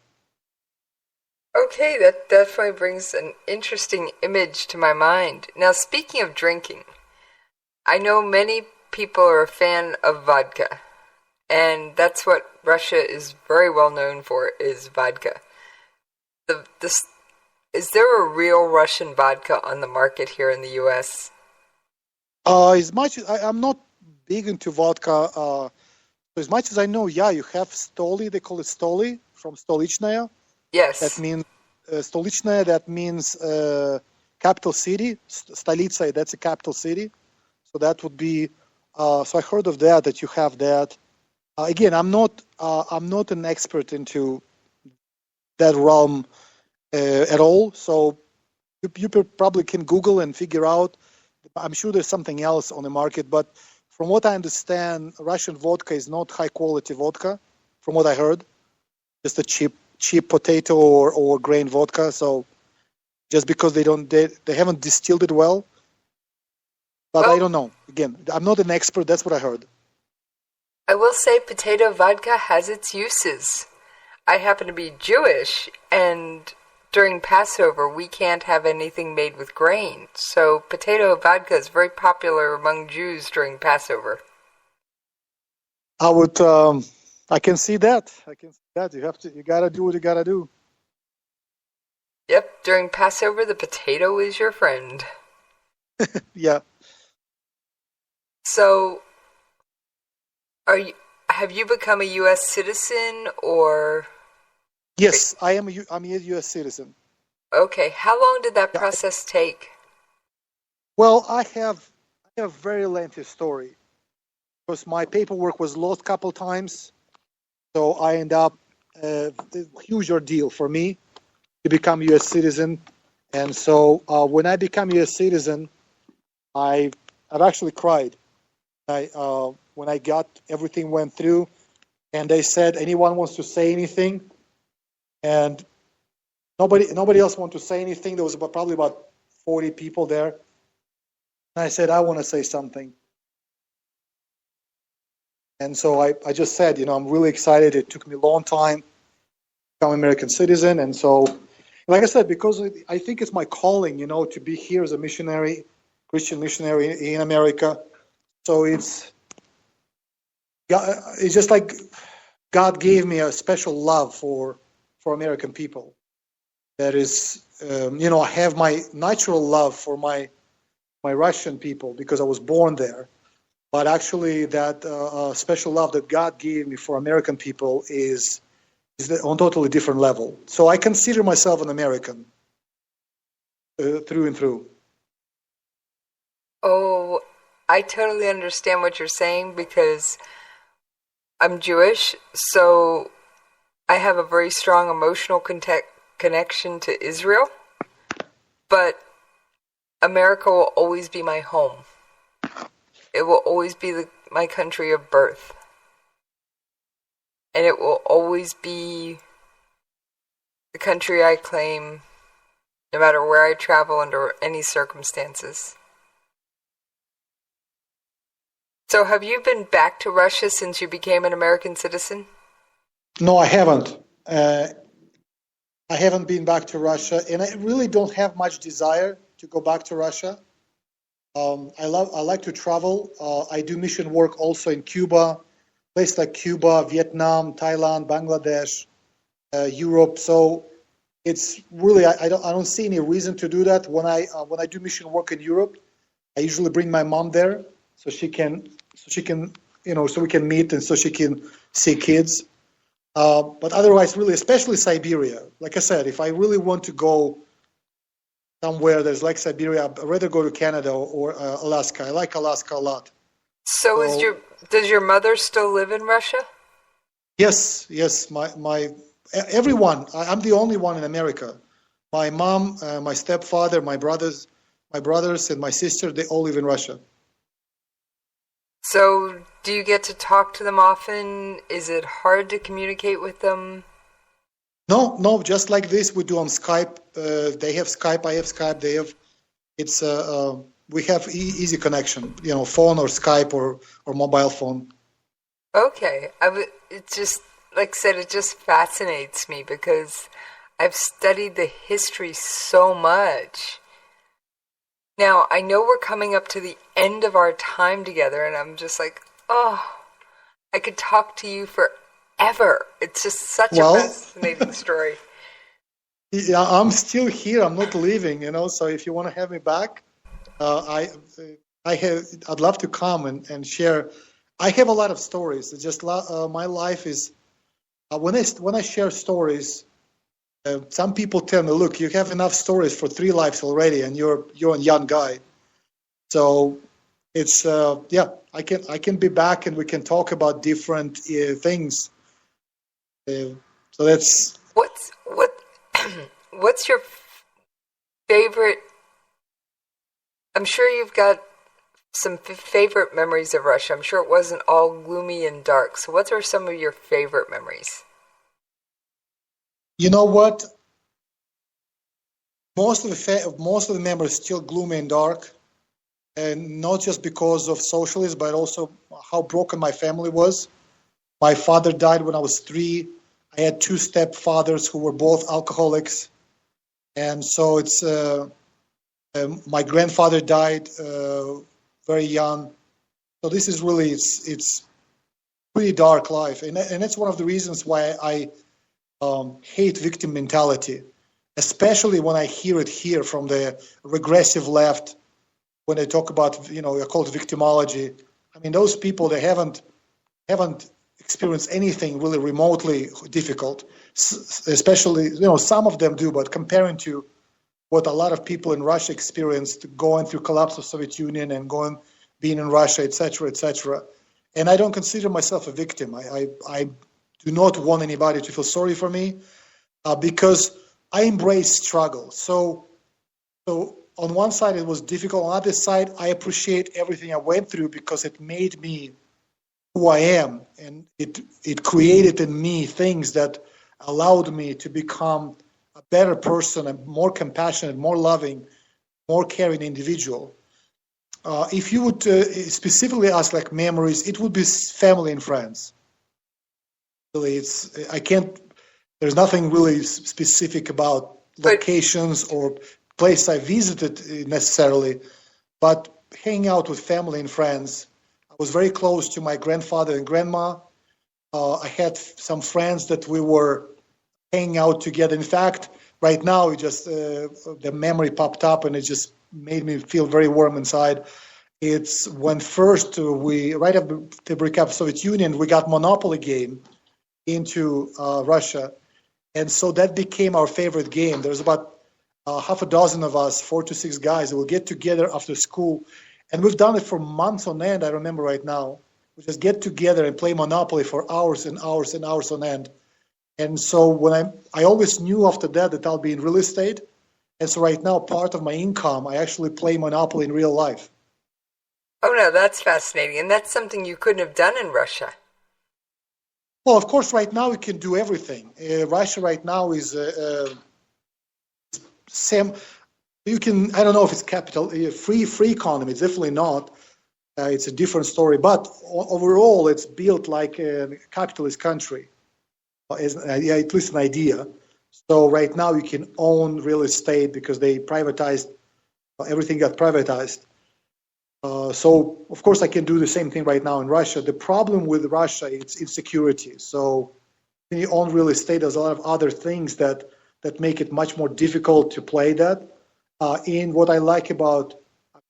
Okay, that definitely brings an interesting image to my mind. Now, speaking of drinking, I know many people are a fan of vodka, and that's what Russia is very well known for, is vodka. Is there a real Russian vodka on the market here in the U.S.? As much I'm not big into vodka. As much as I know, yeah, you have Stoli. They call it Stoli from Stolichnaya. Yes. That means Stolichnaya. That means capital city. Stolica. That's a capital city. So that would be. So I heard of that. That you have that. Again, I'm not an expert into that realm at all. So you probably can Google and figure out. I'm sure there's something else on the market, but from what I understand, Russian vodka is not high quality vodka. From what I heard, just a cheap potato or grain vodka. So just because they haven't distilled it well. But I don't know. Again, I'm not an expert. That's what I heard. I will say potato vodka has its uses. I happen to be Jewish, and during Passover, we can't have anything made with grain. So potato vodka is very popular among Jews during Passover. I can see that. You gotta do what you gotta do. Yep, during Passover, the potato is your friend. Yeah. So, have you become a U.S. citizen, or? Yes, I'm a U.S. citizen. Okay, how long did that process take? Well, I have a very lengthy story because my paperwork was lost a couple times, so I end up a huge ordeal for me to become U.S. citizen. And so when I become U.S. citizen, I've actually cried. When I got everything went through, and they said, anyone wants to say anything, and nobody else wanted to say anything. There was probably about 40 people there, and I said, I want to say something. And so I just said, I'm really excited. It took me a long time to become an American citizen, and so, like I said, because I think it's my calling, to be here as a missionary, Christian missionary in America. So it's just like God gave me a special love for American people. That is, I have my natural love for my Russian people because I was born there. But actually, that special love that God gave me for American people is on a totally different level. So I consider myself an American through and through. Oh, I totally understand what you're saying because I'm Jewish, so I have a very strong emotional connection to Israel, but America will always be my home. It will always be my country of birth. And it will always be the country I claim no matter where I travel under any circumstances. So have you been back to Russia since you became an American citizen? No, I haven't. I haven't been back to Russia, and I really don't have much desire to go back to Russia. I like to travel. I do mission work also in Cuba, places like Cuba, Vietnam, Thailand, Bangladesh, Europe. So it's really I don't see any reason to do that. When I do mission work in Europe, I usually bring my mom there so we can meet and so she can see kids. But otherwise, really, especially Siberia. Like I said, if I really want to go somewhere that's like Siberia, I'd rather go to Canada or Alaska. I like Alaska a lot. So does your mother still live in Russia? Yes. Everyone. I'm the only one in America. My mom, my stepfather, my brothers, and my sister, they all live in Russia. So do you get to talk to them often? Is it hard to communicate with them? No, just like this we do on Skype. They have Skype, I have Skype. We have easy connection, phone or Skype or mobile phone. Okay, it just, like I said, it just fascinates me because I've studied the history so much. Now, I know we're coming up to the end of our time together, and I'm just like, I could talk to you forever. It's just such a fascinating story. Yeah, I'm still here. I'm not leaving, so if you want to have me back, I'd love to come and share. I have a lot of stories. It's just my life is, when I share stories, some people tell me, look, you have enough stories for 3 lives already, and you're a young guy. So it's I can be back and we can talk about different things. So that's what's your favorite? I'm sure you've got some favorite memories of Russia. I'm sure it wasn't all gloomy and dark. So what are some of your favorite memories? You know what? Most of the memories still gloomy and dark, and not just because of socialism, but also how broken my family was. My father died when I was 3. I had 2 stepfathers who were both alcoholics, and so it's my grandfather died very young. So this is really it's pretty dark life, and that's one of the reasons why I hate victim mentality, especially when I hear it here from the regressive left when they talk about, I call it victimology. I mean, those people, they haven't experienced anything really remotely difficult, especially, some of them do, but comparing to what a lot of people in Russia experienced going through collapse of Soviet Union and being in Russia, etc., etc. And I don't consider myself a victim. I do not want anybody to feel sorry for me because I embrace struggle. So on one side it was difficult. On the other side, I appreciate everything I went through because it made me who I am, and it created in me things that allowed me to become a better person, a more compassionate, more loving, more caring individual. If you would specifically ask like memories, it would be family and friends. Really, there's nothing really specific about locations or place I visited necessarily, but hanging out with family and friends. I was very close to my grandfather and grandma. I had some friends that we were hanging out together. In fact, right now, it just the memory popped up and it just made me feel very warm inside. It's when first right after the breakup of the Soviet Union, we got Monopoly game into Russia. And so that became our favorite game. There's about half a dozen of us, 4 to 6 guys, that will get together after school. And we've done it for months on end, I remember right now. We just get together and play Monopoly for hours and hours and hours on end. And so when I always knew after that I'll be in real estate. And so right now, part of my income, I actually play Monopoly in real life. Oh, no, that's fascinating. And that's something you couldn't have done in Russia. Well, of course, right now we can do everything. Russia right now is you can, I don't know if it's free economy. It's definitely not. It's a different story. But overall, it's built like a capitalist country, at least an idea. So right now you can own real estate because they privatized, everything got privatized. So, of course, I can do the same thing right now in Russia. The problem with Russia is insecurity. So when you own real estate, there's a lot of other things that make it much more difficult to play that. And what I like about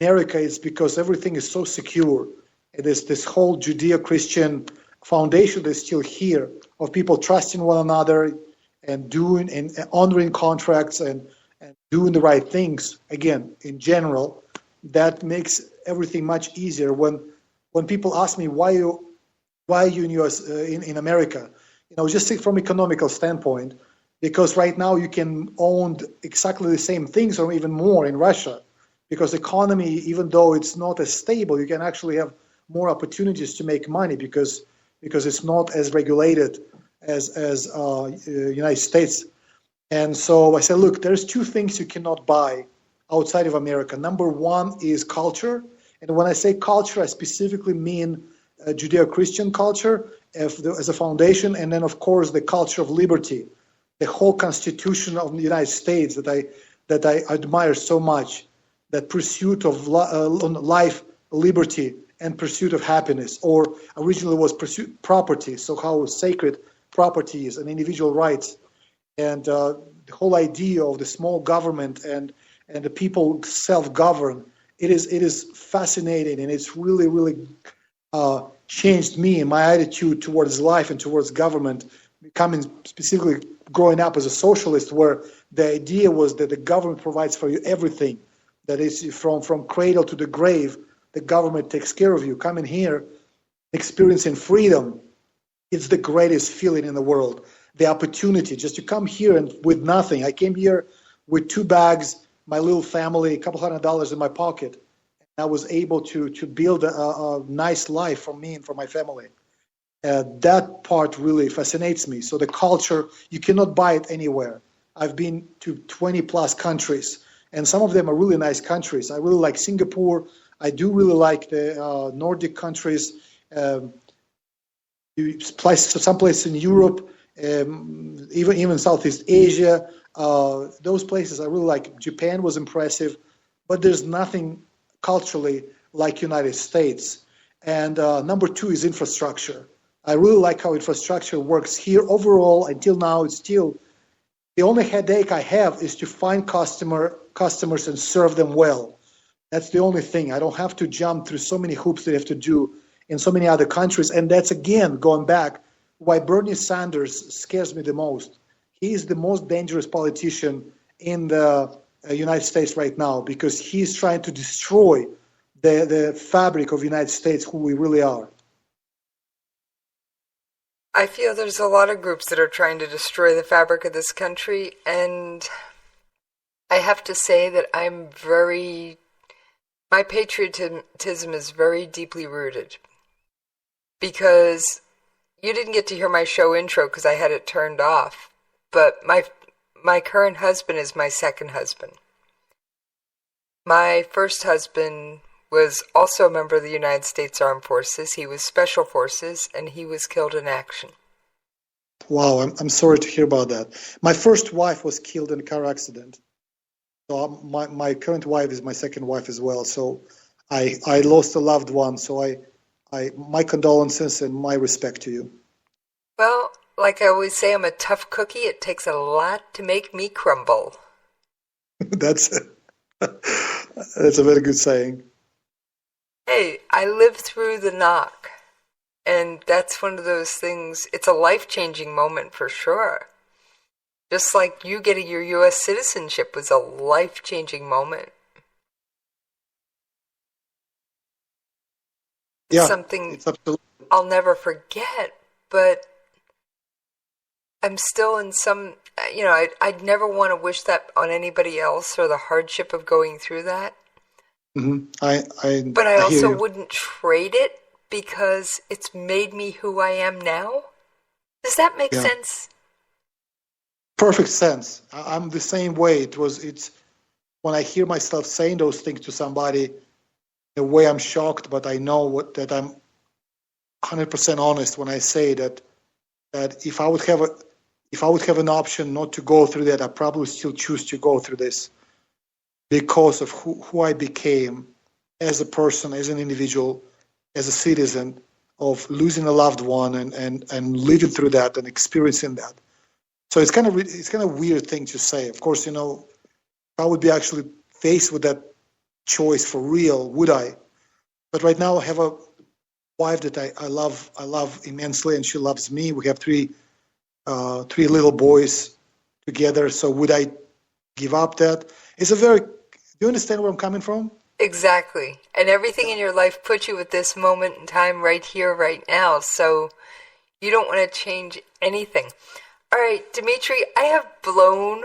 America is because everything is so secure. It is this whole Judeo-Christian foundation that's still here of people trusting one another and doing and honoring contracts and doing the right things. Again, in general, that makes everything much easier. When people ask me why are you in US in America, just from economical standpoint, because right now you can own exactly the same things or even more in Russia, because economy, even though it's not as stable, you can actually have more opportunities to make money because it's not as regulated as United States. And so I said, look, there's 2 things you cannot buy outside of America. Number one is culture. And when I say culture, I specifically mean Judeo-Christian culture as a foundation. And then, of course, the culture of liberty, the whole Constitution of the United States that I admire so much, that pursuit of life, liberty, and pursuit of happiness, or originally was pursuit property. So how sacred property is and individual rights. And the whole idea of the small government and the people self-govern, it is fascinating, and it's really, really changed me and my attitude towards life and towards government, becoming specifically growing up as a socialist, where the idea was that the government provides for you everything. That is from cradle to the grave, the government takes care of you. Coming here, experiencing freedom, it's the greatest feeling in the world. The opportunity just to come here and with nothing. I came here with 2 bags, my little family, a couple $100 in my pocket. I was able to build a nice life for me and for my family. That part really fascinates me. So the culture, you cannot buy it anywhere. I've been to 20 plus countries, and some of them are really nice countries. I really like Singapore. I do really like the Nordic countries. Some places in Europe, even Southeast Asia. Those places I really like. Japan was impressive, but there's nothing culturally like United States. And number 2 is infrastructure. I really like how infrastructure works here. Overall, until now, it's still the only headache I have is to find customers and serve them well. That's the only thing. I don't have to jump through so many hoops that I have to do in so many other countries. And that's, again, going back, why Bernie Sanders scares me the most. He is the most dangerous politician in the United States right now, because he's trying to destroy the fabric of the United States, who we really are. I feel there's a lot of groups that are trying to destroy the fabric of this country, and I have to say that my patriotism is very deeply rooted, because you didn't get to hear my show intro because I had it turned off, but my current husband is my second husband. My first husband was also a member of the United States Armed Forces. He was Special Forces, and he was killed in action. Wow, I'm sorry to hear about that. My first wife was killed in a car accident. So my current wife is my second wife as well. So I lost a loved one. So my condolences and my respect to you. Well, like I always say, I'm a tough cookie. It takes a lot to make me crumble. That's a very good saying. Hey, I lived through the knock, and that's one of those things. It's a life-changing moment for sure. Just like you getting your U.S. citizenship was a life-changing moment. Yeah, something I'll never forget, but I'm still in some, I'd never want to wish that on anybody else, or the hardship of going through that. Mm-hmm. But I also wouldn't trade it, because it's made me who I am now. Does that make sense? Perfect sense. I'm the same way. It's when I hear myself saying those things to somebody, the way I'm shocked, but I know that I'm 100% honest when I say that if I would have an option not to go through that, I probably still choose to go through this, because of who I became as a person, as an individual, as a citizen, of losing a loved one and living through that and experiencing that. So it's kind of a weird thing to say. Of course, if I would be actually faced with that choice for real, would I? But right now I have a wife that I love immensely, and she loves me. We have three little boys together. So would I give up that? Do you understand where I'm coming from? Exactly. And everything in your life puts you at this moment in time right here, right now. So you don't want to change anything. All right, Dimitri, I have blown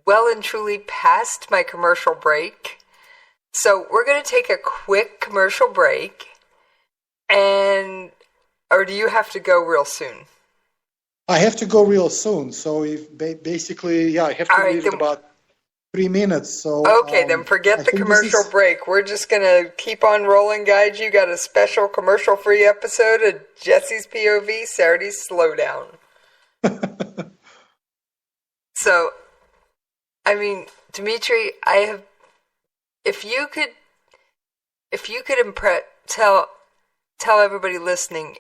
well and truly past my commercial break. So we're going to take a quick commercial break. Or do you have to go real soon? I have to go real soon. So I have to leave in about 3 minutes. So okay, then forget the commercial break. We're just going to keep on rolling, guys. You got a special commercial-free episode of Jessie's POV, Saturday's Slowdown. So, Dimitri, if you could tell everybody listening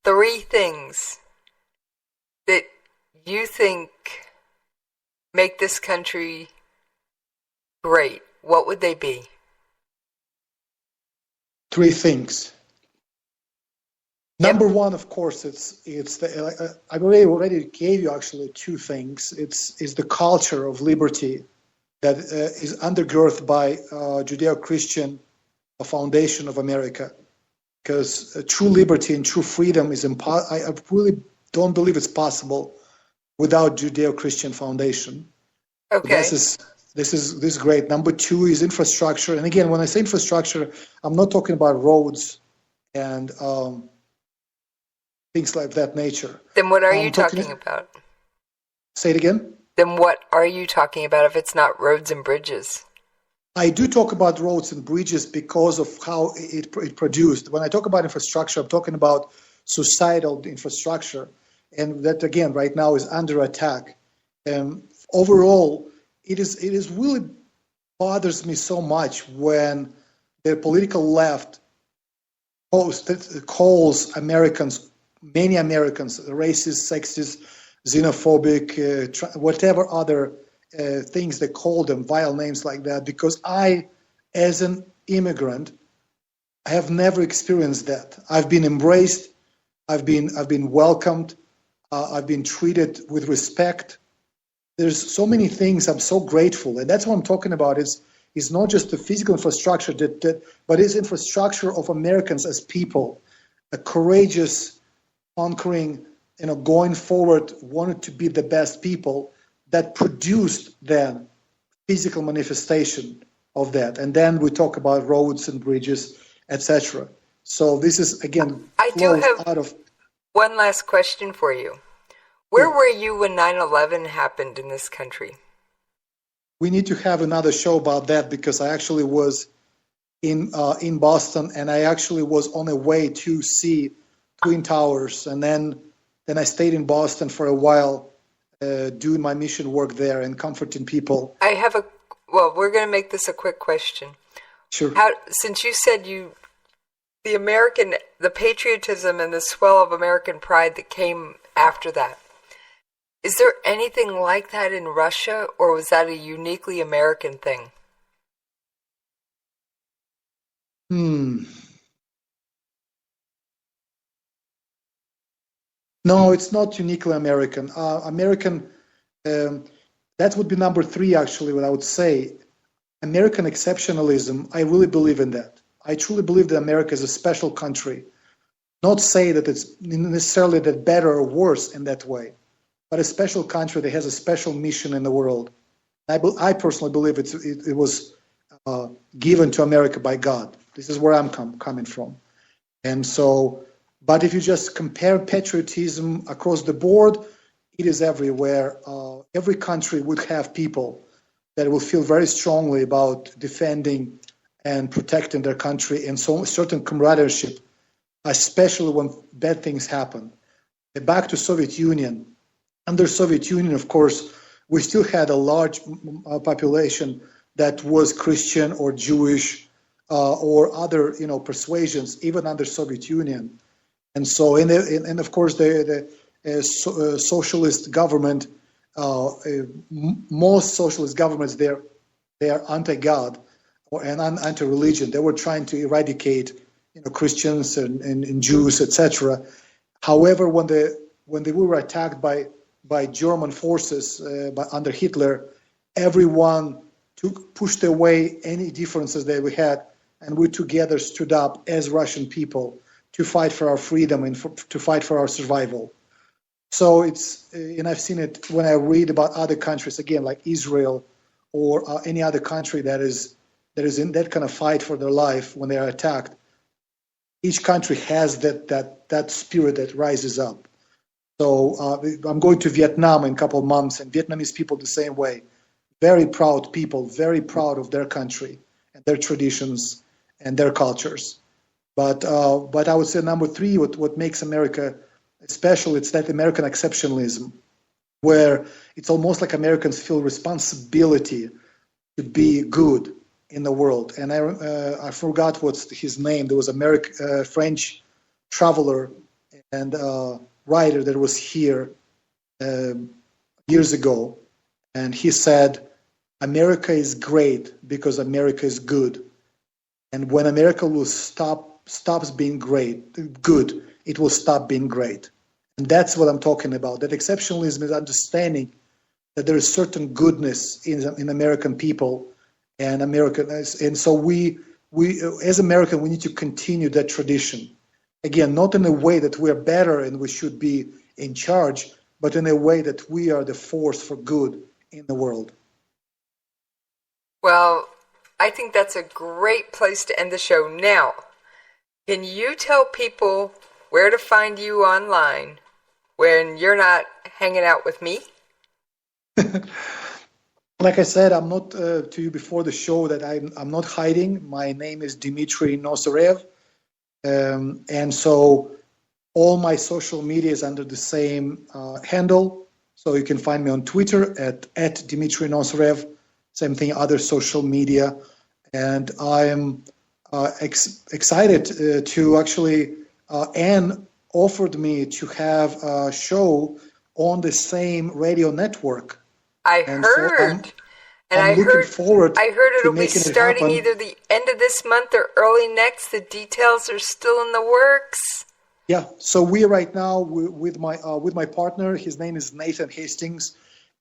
3 things that you think make this country great, what would they be? 3 things. Number one, of course, I already gave you actually 2 things. It's the culture of liberty that is undergirded by Judeo-Christian foundation of America. Because true liberty and true freedom is I really don't believe it's possible without Judeo-Christian foundation. Okay. So this is great. Number 2 is infrastructure. And again, when I say infrastructure, I'm not talking about roads and things like that nature. Then what are you talking about? Say it again? Then what are you talking about if it's not roads and bridges? I do talk about roads and bridges because of how it produced. When I talk about infrastructure, I'm talking about societal infrastructure. And that, again, right now is under attack. And overall, it is really bothers me so much when the political left calls Americans, many Americans, racist, sexist, xenophobic, whatever other things they call them, vile names like that, because I, as an immigrant, have never experienced that. I've been embraced, I've been welcomed, I've been treated with respect, there's so many things. I'm so grateful, and that's what I'm talking about. Is not just the physical infrastructure but it's infrastructure of Americans as people, a courageous, conquering, going forward, wanted to be the best people that produced then physical manifestation of that. And then we talk about roads and bridges, etc. So this is, again, I do have one last question for you. Where were you when 9/11 happened in this country? We need to have another show about that, because I actually was in Boston, and I actually was on a way to see Twin Towers, and then I stayed in Boston for a while, doing my mission work there and comforting people. We're going to make this a quick question. Sure. Since you said the patriotism and the swell of American pride that came after that, is there anything like that in Russia, or was that a uniquely American thing? No, it's not uniquely American. That would be number 3, actually, what I would say. American exceptionalism, I really believe in that. I truly believe that America is a special country. Not say that it's necessarily that better or worse in that way, but a special country that has a special mission in the world. I personally believe it was given to America by God. This is where I'm coming from. And so, but if you just compare patriotism across the board, it is everywhere. Every country would have people that will feel very strongly about defending and protecting their country, and so certain camaraderie, especially when bad things happen. Back to Soviet Union. Under Soviet Union, of course, we still had a large population that was Christian or Jewish or other, persuasions, even under Soviet Union. And so, and of course, the socialist government, most socialist governments, they are anti-God and anti-religion. They were trying to eradicate, Christians and Jews, etc. However, when they were attacked by German forces under Hitler, everyone pushed away any differences that we had, and we together stood up as Russian people to fight for our freedom and to fight for our survival. So and I've seen it when I read about other countries, again, like Israel or any other country that is in that kind of fight for their life when they are attacked. Each country has that spirit that rises up. So I'm going to Vietnam in a couple of months, and Vietnamese people the same way. Very proud people, very proud of their country and their traditions and their cultures. But I would say number 3, what makes America special, it's that American exceptionalism, where it's almost like Americans feel responsibility to be good in the world. And I forgot what's his name. There was a French traveler and writer that was here years ago, and he said, America is great because America is good. And when America will stops being good, it will stop being great. And that's what I'm talking about. That exceptionalism is understanding that there is certain goodness in American people and Americans. And so we as Americans, we need to continue that tradition. Again, not in a way that we're better and we should be in charge, but in a way that we are the force for good in the world. Well, I think that's a great place to end the show. Now, can you tell people where to find you online when you're not hanging out with me? Like I said, I'm not to you before the show that I'm not hiding. My name is Dmitry Nosarev. And so all my social media is under the same handle. So you can find me on Twitter at Dmitry Nosarev. Same thing, other social media. And I am excited to actually, Anne offered me to have a show on the same radio network. I heard. I heard it'll be starting either the end of this month or early next. The details are still in the works. Yeah. So we right now with my partner. His name is Nathan Hastings,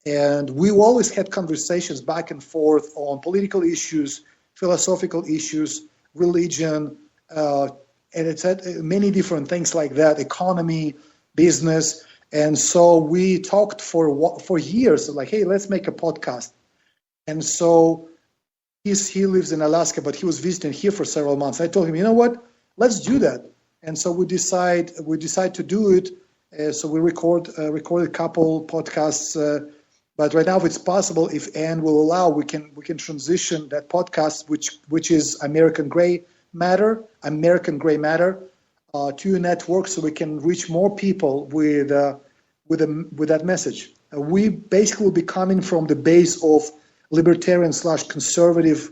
And we always had conversations back and forth on political issues, philosophical issues, religion, and it's many different things like that, economy, business. And so we talked for years, like, hey, let's make a podcast. And so he lives in Alaska, but he was visiting here for several months. I told him, you know what, let's do that. And so we decide to do it. So we recorded a couple podcasts. But right now, if it's possible, if Anne will allow, we can transition that podcast, which is American Gray Matter, to a network, so we can reach more people with that message. We basically will be coming from the base of libertarian/conservative,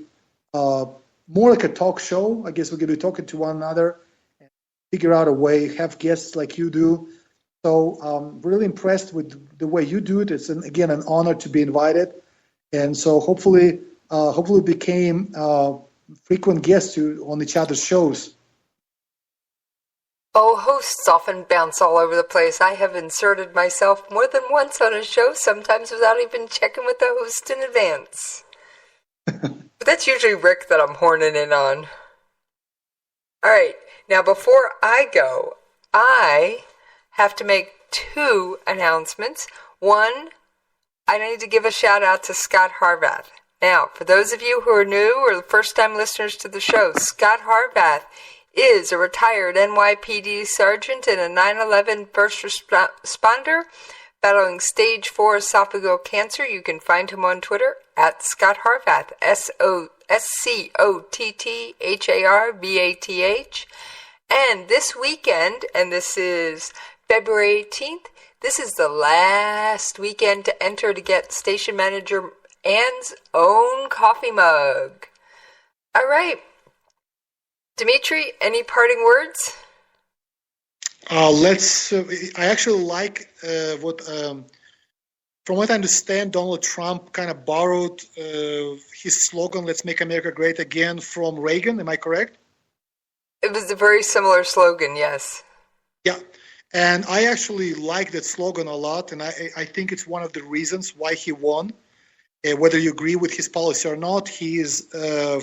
more like a talk show. I guess we're going to be talking to one another and figure out a way, have guests like you do. So I'm really impressed with the way you do it. It's, again, an honor to be invited. And so hopefully became frequent guests on each other's shows. Oh, hosts often bounce all over the place. I have inserted myself more than once on a show, sometimes without even checking with the host in advance. But that's usually Rick that I'm horning in on. All right, now before I go, I have to make 2 announcements. One, I need to give a shout out to Scott Harvath. Now, for those of you who are new or first-time listeners to the show, Scott Harvath is a retired NYPD sergeant and a 9/11 first responder battling stage 4 esophageal cancer. You can find him on Twitter at Scott Harvath, SCOTTHARVATH. And this weekend, and this is February 18th, this is the last weekend to enter to get station manager Anne's own coffee mug. All right. Dimitri, any parting words? I actually like from what I understand, Donald Trump kind of borrowed his slogan, "Let's make America great again," from Reagan. Am I correct? It was a very similar slogan, yes. Yeah. And I actually like that slogan a lot, and I think it's one of the reasons why he won. Whether you agree with his policy or not, he's a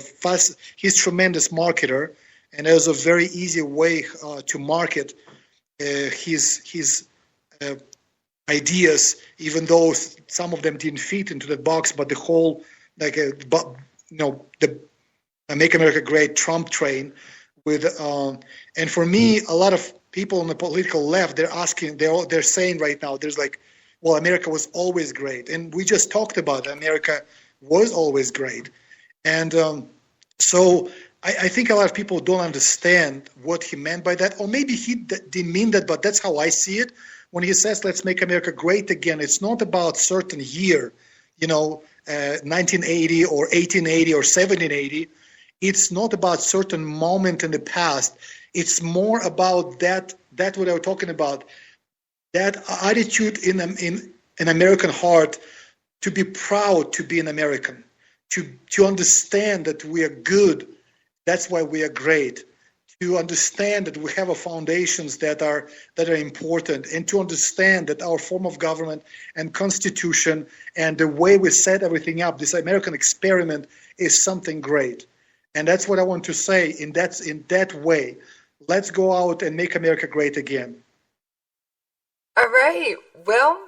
tremendous marketer, and there's a very easy way to market his ideas, even though some of them didn't fit into that box. But the whole, the "Make America Great" Trump train, and for me, a lot of people on the political left, they're saying right now, there's like, well, America was always great. And we just talked about America was always great. And so I think a lot of people don't understand what he meant by that. Or maybe he didn't mean that, but that's how I see it. When he says, "Let's make America great again," it's not about certain year, 1980 or 1880 or 1780. It's not about certain moment in the past. It's more about that what I was talking about, that attitude in an American heart to be proud to be an American, to understand that we are good, that's why we are great, to understand that we have foundations that are important, and to understand that our form of government and constitution and the way we set everything up, this American experiment, is something great. And that's what I want to say in that way. Let's go out and make America great again. All right. Well,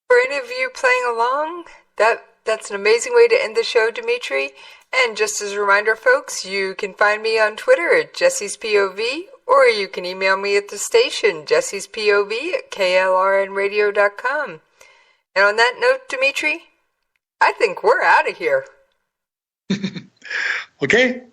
for any of you playing along, that's an amazing way to end the show, Dimitri. And just as a reminder, folks, you can find me on Twitter at Jessie's POV, or you can email me at the station, Jessie's POV at klrnradio.com. And on that note, Dimitri, I think we're out of here. Okay.